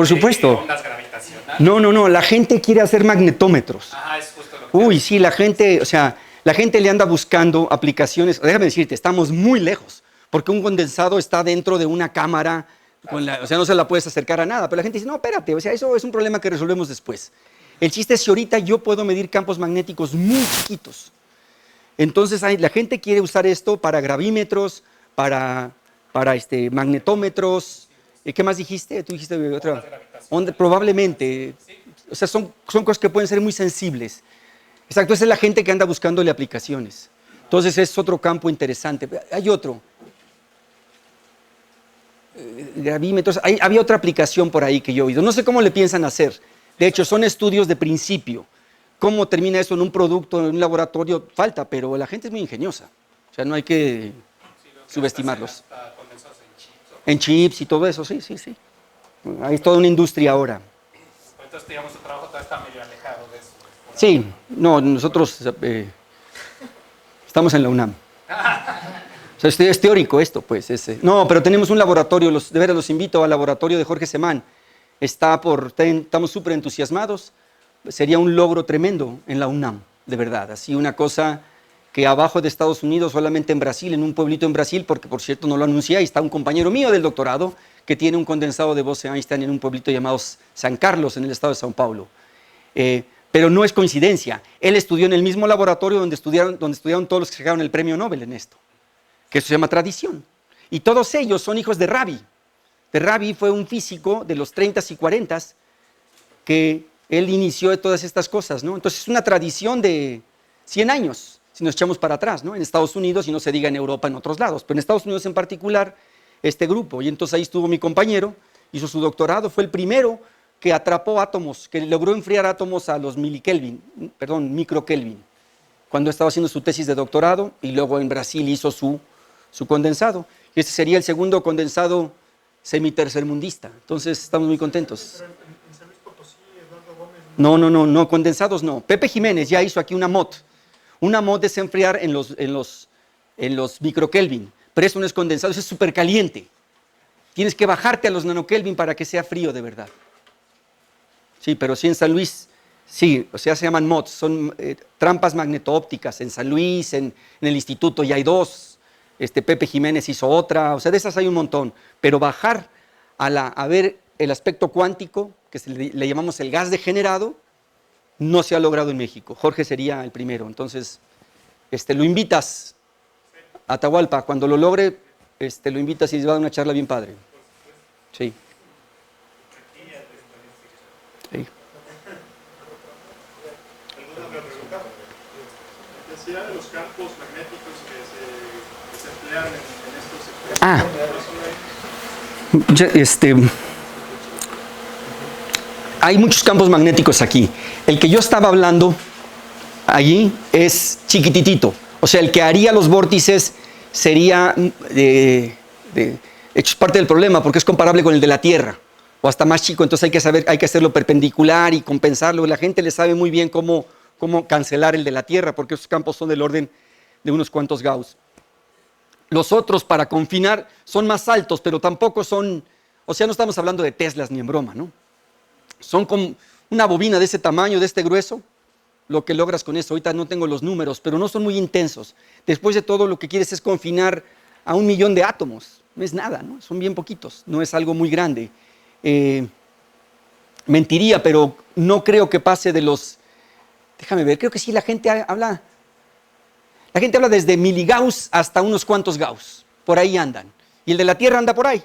supuesto. Ondas gravitacionales. No, la gente quiere hacer magnetómetros. Es justo lo que... Sí, la gente le anda buscando aplicaciones. Déjame decirte, estamos muy lejos, porque un condensado está dentro de una cámara, o sea, no se la puedes acercar a nada, pero la gente dice, no, espérate, o sea, eso es un problema que resolvemos después. El chiste es si ahorita yo puedo medir campos magnéticos muy chiquitos. Entonces, la gente quiere usar esto para gravímetros, para magnetómetros. ¿Qué más dijiste? Tú dijiste otra. Probablemente. O sea, son cosas que pueden ser muy sensibles. Exacto, esa es la gente que anda buscándole aplicaciones. Entonces, es otro campo interesante. Hay otro. gravímetros. Había otra aplicación por ahí que yo he oído. No sé cómo le piensan hacer. De hecho, son estudios de principio. ¿Cómo termina eso en un producto, en un laboratorio? Falta, pero la gente es muy ingeniosa. O sea, no hay que subestimarlos. Hasta condensados en chips. En chips y todo eso, sí. Hay toda una industria ahora. Entonces, digamos, tu trabajo todavía está medio alejado de eso. Sí, no, nosotros estamos en la UNAM. O sea, es teórico esto, pues. No, pero tenemos un laboratorio, de veras los invito al laboratorio de Jorge Semán. Estamos súper entusiasmados. Sería un logro tremendo en la UNAM, de verdad. Así una cosa que abajo de Estados Unidos, solamente en Brasil, en un pueblito en Brasil, porque por cierto no lo anuncié, ahí está un compañero mío del doctorado que tiene un condensado de Bose-Einstein en un pueblito llamado San Carlos, en el estado de São Paulo. Pero no es coincidencia. Él estudió en el mismo laboratorio donde estudiaron todos los que sacaron el premio Nobel en esto, que eso se llama tradición. Y todos ellos son hijos de Rabi. Rabi fue un físico de los 30s y 40s que él inició de todas estas cosas, ¿no? Entonces es una tradición de 100 años, si nos echamos para atrás, ¿no? En Estados Unidos, y no se diga en Europa, en otros lados, pero en Estados Unidos en particular, este grupo. Y entonces ahí estuvo mi compañero, hizo su doctorado, fue el primero que atrapó átomos, que logró enfriar átomos a los microkelvin, cuando estaba haciendo su tesis de doctorado, y luego en Brasil hizo su condensado. Y este sería el segundo condensado semitercermundista. Entonces estamos muy contentos. Pero en San Luis Potosí, Eduardo Gómez... No, condensados no. Pepe Jiménez ya hizo aquí una MOT. Una MOT es enfriar en los microkelvin, pero eso no es condensado, eso es súper caliente. Tienes que bajarte a los nanokelvin para que sea frío de verdad. Sí, pero sí en San Luis, sí, o sea, se llaman MOTs, son trampas magneto-ópticas. En San Luis, en el instituto ya hay dos. Pepe Jiménez hizo otra, o sea, de esas hay un montón. Pero bajar a ver el aspecto cuántico, que le llamamos el gas degenerado, no se ha logrado en México. Jorge sería el primero. Entonces, lo invitas a Atahualpa. Cuando lo logre, lo invitas y les va a dar una charla bien padre. Sí. Sí. Decía de los campos magnéticos que se emplean en estos Ah, hay muchos campos magnéticos aquí. El que yo estaba hablando allí es chiquititito. O sea, el que haría los vórtices sería hecho parte del problema porque es comparable con el de la Tierra o hasta más chico. Entonces hay que hacerlo perpendicular y compensarlo. La gente le sabe muy bien cómo cancelar el de la Tierra porque esos campos son del orden de unos cuantos Gauss. Los otros para confinar son más altos, pero tampoco son, o sea, no estamos hablando de Teslas ni en broma, ¿no? Son como una bobina de ese tamaño, de este grueso, lo que logras con eso. Ahorita no tengo los números, pero no son muy intensos. Después de todo, lo que quieres es confinar a 1 millón de átomos. No es nada, ¿no? Son bien poquitos, no es algo muy grande. Mentiría, pero no creo que pase de los... Déjame ver, creo que sí, la gente habla desde miligauss hasta unos cuantos Gauss. Por ahí andan. Y el de la Tierra anda por ahí,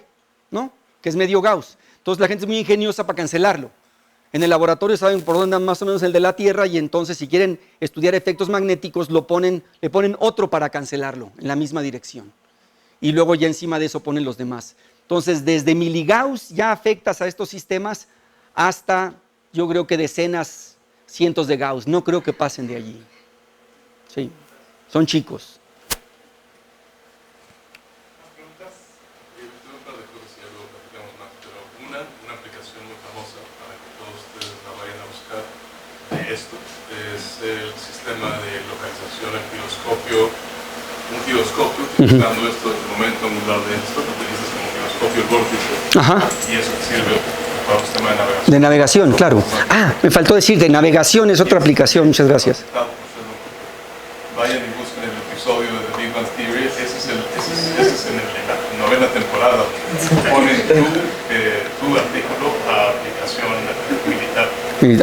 ¿no? Que es medio Gauss. Entonces la gente es muy ingeniosa para cancelarlo. En el laboratorio saben por dónde anda más o menos el de la Tierra y entonces si quieren estudiar efectos magnéticos le ponen otro para cancelarlo en la misma dirección. Y luego ya encima de eso ponen los demás. Entonces desde miligauss ya afectas a estos sistemas hasta yo creo que decenas, cientos de Gauss. No creo que pasen de allí. Sí, son chicos. Esto es el sistema de localización al giroscopio, un giroscopio utilizando esto de momento angular de esto, lo utilizas como giroscopio el vórtice. Ajá. Y eso sirve para un sistema de navegación. De navegación, claro. Ah, me faltó decir, de navegación es otra aplicación, muchas gracias. Vayan y busquen el episodio de The Big Bang Theory, ese es en la 9ª temporada, ponen tu artículo a aplicación militar.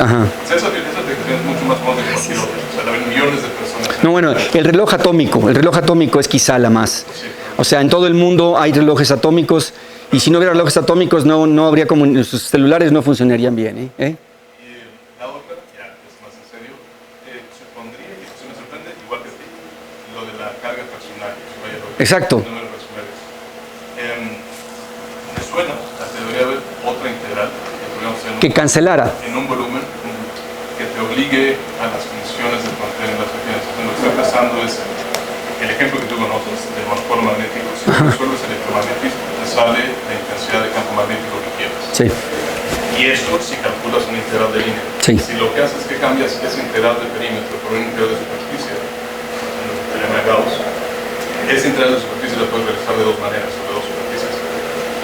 Ajá. Esa aplicación es mucho más famosa que cualquier otra, o sea, la ven millones de personas. No, bueno, el reloj atómico es quizá la más. O sea, en todo el mundo hay relojes atómicos y si no hubiera relojes atómicos no habría sus celulares no funcionarían bien, ¿eh? Y la otra, ya es más en serio, supondría, y eso me sorprende, igual que a ti, lo de la carga fraccionaria. Exacto. El número de fraccionarios. Me suena, debería haber otra integral que cancelara. en un volumen que te obligue a las condiciones de frontera en las regiones. Entonces, lo que estoy pensando es el ejemplo que tú conoces del monopolo magnético. Si tú resuelves el electromagnetismo, te sale la intensidad de campo magnético que quieras. Sí. Y eso si calculas una integral de línea. Sí. Si lo que haces es que cambias esa integral de perímetro por una integral de superficie, en el teorema de Gauss, esa integral de superficie la puedes realizar de dos maneras, sobre dos superficies.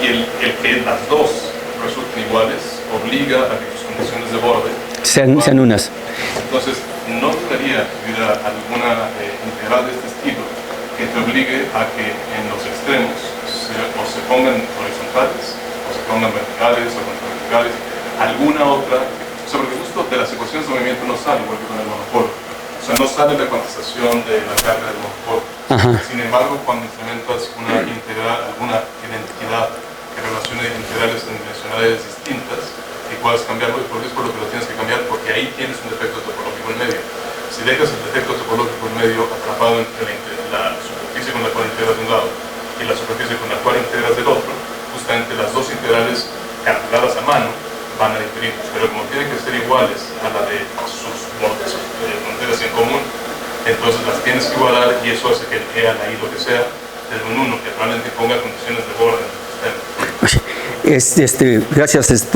Y el que las dos resulten iguales obliga a que tus condiciones de borde Sean unas. entonces, no debería hubiera alguna integral de este estilo que te obligue a que en los extremos o se pongan horizontales, o se pongan verticales, o contraverticales, alguna otra, sobre el gusto de las ecuaciones de movimiento no sale igual que con el monopolo. O sea, no sale la cuantización de la carga del monopolo. Sin embargo, cuando implementas una integral, alguna identidad que relacione integrales en dimensionalidades distintas, y puedas cambiarlo, y por eso es por lo que lo tienes que cambiar, porque ahí tienes un defecto topológico en medio. Si dejas el defecto topológico en medio atrapado entre la superficie con la cual integras de un lado y la superficie con la cual integras del otro, justamente las dos integrales calculadas a mano van a diferir, pero como tienen que ser iguales a la de sus fronteras en común, entonces las tienes que igualar, y eso hace que el E a la I, lo que sea, de un 1, que probablemente ponga condiciones de borde en el sistema. Gracias.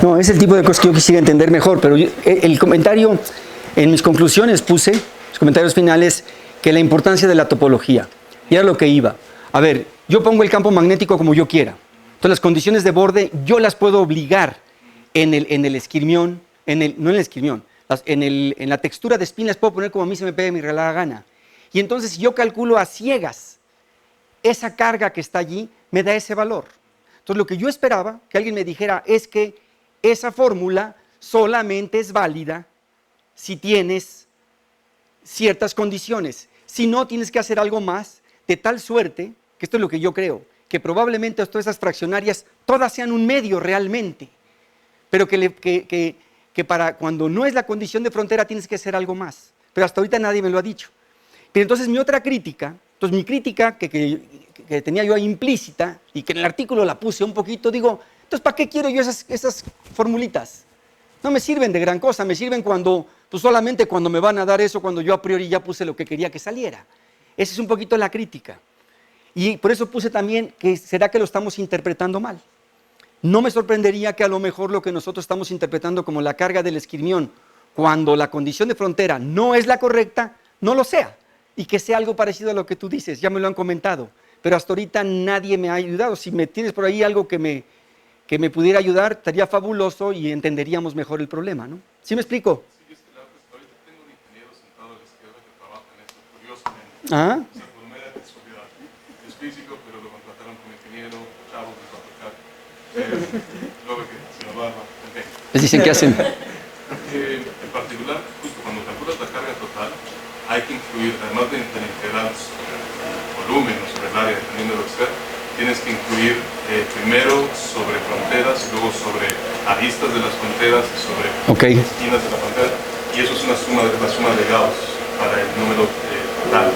No, es el tipo de cosas que yo quisiera entender mejor, pero el comentario, en mis conclusiones puse, los comentarios finales, que la importancia de la topología. Y era lo que iba. A ver, yo pongo el campo magnético como yo quiera. Entonces las condiciones de borde yo las puedo obligar en el esquirmión, no en el esquirmión, en la textura de spin las puedo poner como a mí se me pegue mi relada gana. Y entonces si yo calculo a ciegas esa carga que está allí, me da ese valor. Entonces lo que yo esperaba que alguien me dijera es que esa fórmula solamente es válida si tienes ciertas condiciones. Si no, tienes que hacer algo más, de tal suerte, que esto es lo que yo creo, que probablemente todas esas fraccionarias, todas sean un medio realmente, pero que para cuando no es la condición de frontera tienes que hacer algo más. Pero hasta ahorita nadie me lo ha dicho. Pero entonces mi otra crítica, mi crítica que tenía yo ahí implícita, y que en el artículo la puse un poquito, digo, entonces ¿para qué quiero yo esas formulitas? No me sirven de gran cosa, me sirven solamente cuando me van a dar eso, cuando yo a priori ya puse lo que quería que saliera. Esa es un poquito la crítica. Y por eso puse también que será que lo estamos interpretando mal. No me sorprendería que a lo mejor lo que nosotros estamos interpretando como la carga del esquirmión, cuando la condición de frontera no es la correcta, no lo sea. Y que sea algo parecido a lo que tú dices, ya me lo han comentado. Pero hasta ahorita nadie me ha ayudado. Si me tienes por ahí algo que me pudiera ayudar, estaría fabuloso y entenderíamos mejor el problema, ¿no? ¿Sí me explico? Sí, es que ahorita tengo un ingeniero sentado a la izquierda que trabaja en esto, curiosamente. ¿Ah? O sea, por mera casualidad. Es físico, pero lo contrataron como ingeniero, chavo, de fabricar. Luego que se la barba, en fin. Les dicen que hacen. En particular, justo cuando calculas la carga total, hay que incluir, además de la integral volumen o sobre el área, dependiendo de lo que sea, tienes que incluir primero sobre fronteras y luego sobre aristas de las fronteras y sobre esquinas de la frontera. Y eso es la suma de Gauss para el número total.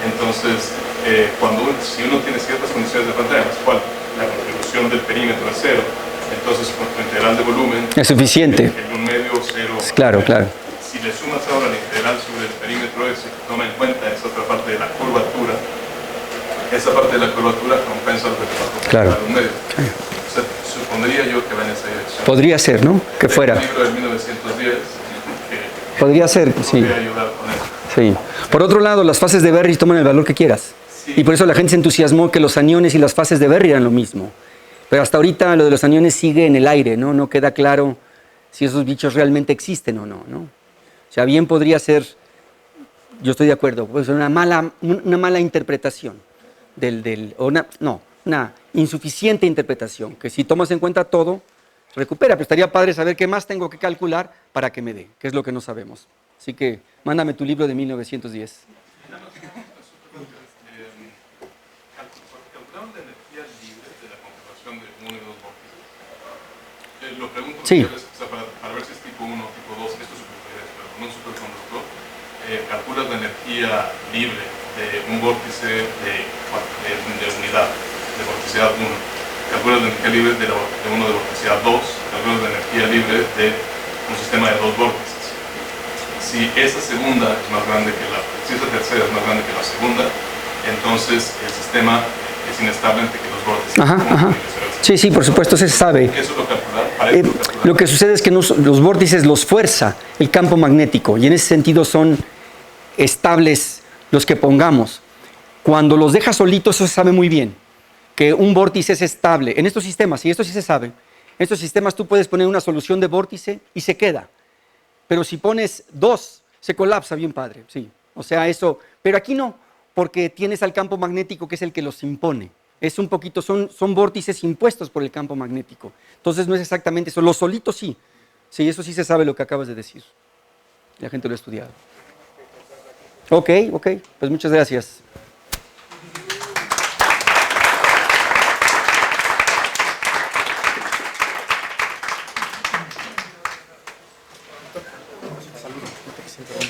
Entonces, si uno tiene ciertas condiciones de frontera, en las cuales la contribución del perímetro es cero, entonces con tu integral de volumen es suficiente. El 1 medio, 0. Claro. Si le sumas ahora la integral sobre el perímetro ese, toma en cuenta esa otra parte de la curvatura, esa parte de la curvatura compensa lo que te va a compensar un medio. O sea, supondría yo que va en esa dirección. Podría ser, ¿no? Que fuera. El libro del 1910 podría ser, sí. Podría ayudar con eso. Sí. Por otro lado, las fases de Berry toman el valor que quieras. Sí. Y por eso la gente se entusiasmó que los aniones y las fases de Berry eran lo mismo. Pero hasta ahorita lo de los aniones sigue en el aire, ¿no? No queda claro si esos bichos realmente existen o no, ¿no? O sea, bien podría ser, yo estoy de acuerdo, pues una mala interpretación una insuficiente interpretación, que si tomas en cuenta todo, recupera, pero estaría padre saber qué más tengo que calcular para que me dé, que es lo que no sabemos. Así que mándame tu libro de 1910. ¿Calcularon la energía libre de la conservación de uno y dos vórtices? Lo pregunto para ver si es tipo 1 o tipo 2, esto es superconductor, pero con un superconductor, calculas la energía libre de un vórtice de unidad, de vorticidad 1. calculas la energía libre de uno de vorticidad 2, calculas la energía libre de un sistema de dos vórtices. Si esa segunda es más grande que si esa tercera es más grande que la segunda, entonces el sistema es inestable entre que los vórtices. Ajá. Sí, sí, por supuesto, se sabe. Eso lo calcular. Lo que sucede es que los vórtices los fuerza el campo magnético y en ese sentido son estables los que pongamos. Cuando los dejas solitos, eso se sabe muy bien, que un vórtice es estable. En estos sistemas, y esto sí se sabe, en estos sistemas tú puedes poner una solución de vórtice y se queda. Pero si pones dos, se colapsa bien padre, sí. O sea, eso, pero aquí no, porque tienes al campo magnético que es el que los impone. Es un poquito, son vórtices impuestos por el campo magnético. Entonces no es exactamente eso, los solitos sí. Sí, eso sí se sabe lo que acabas de decir. La gente lo ha estudiado. Ok, pues muchas gracias.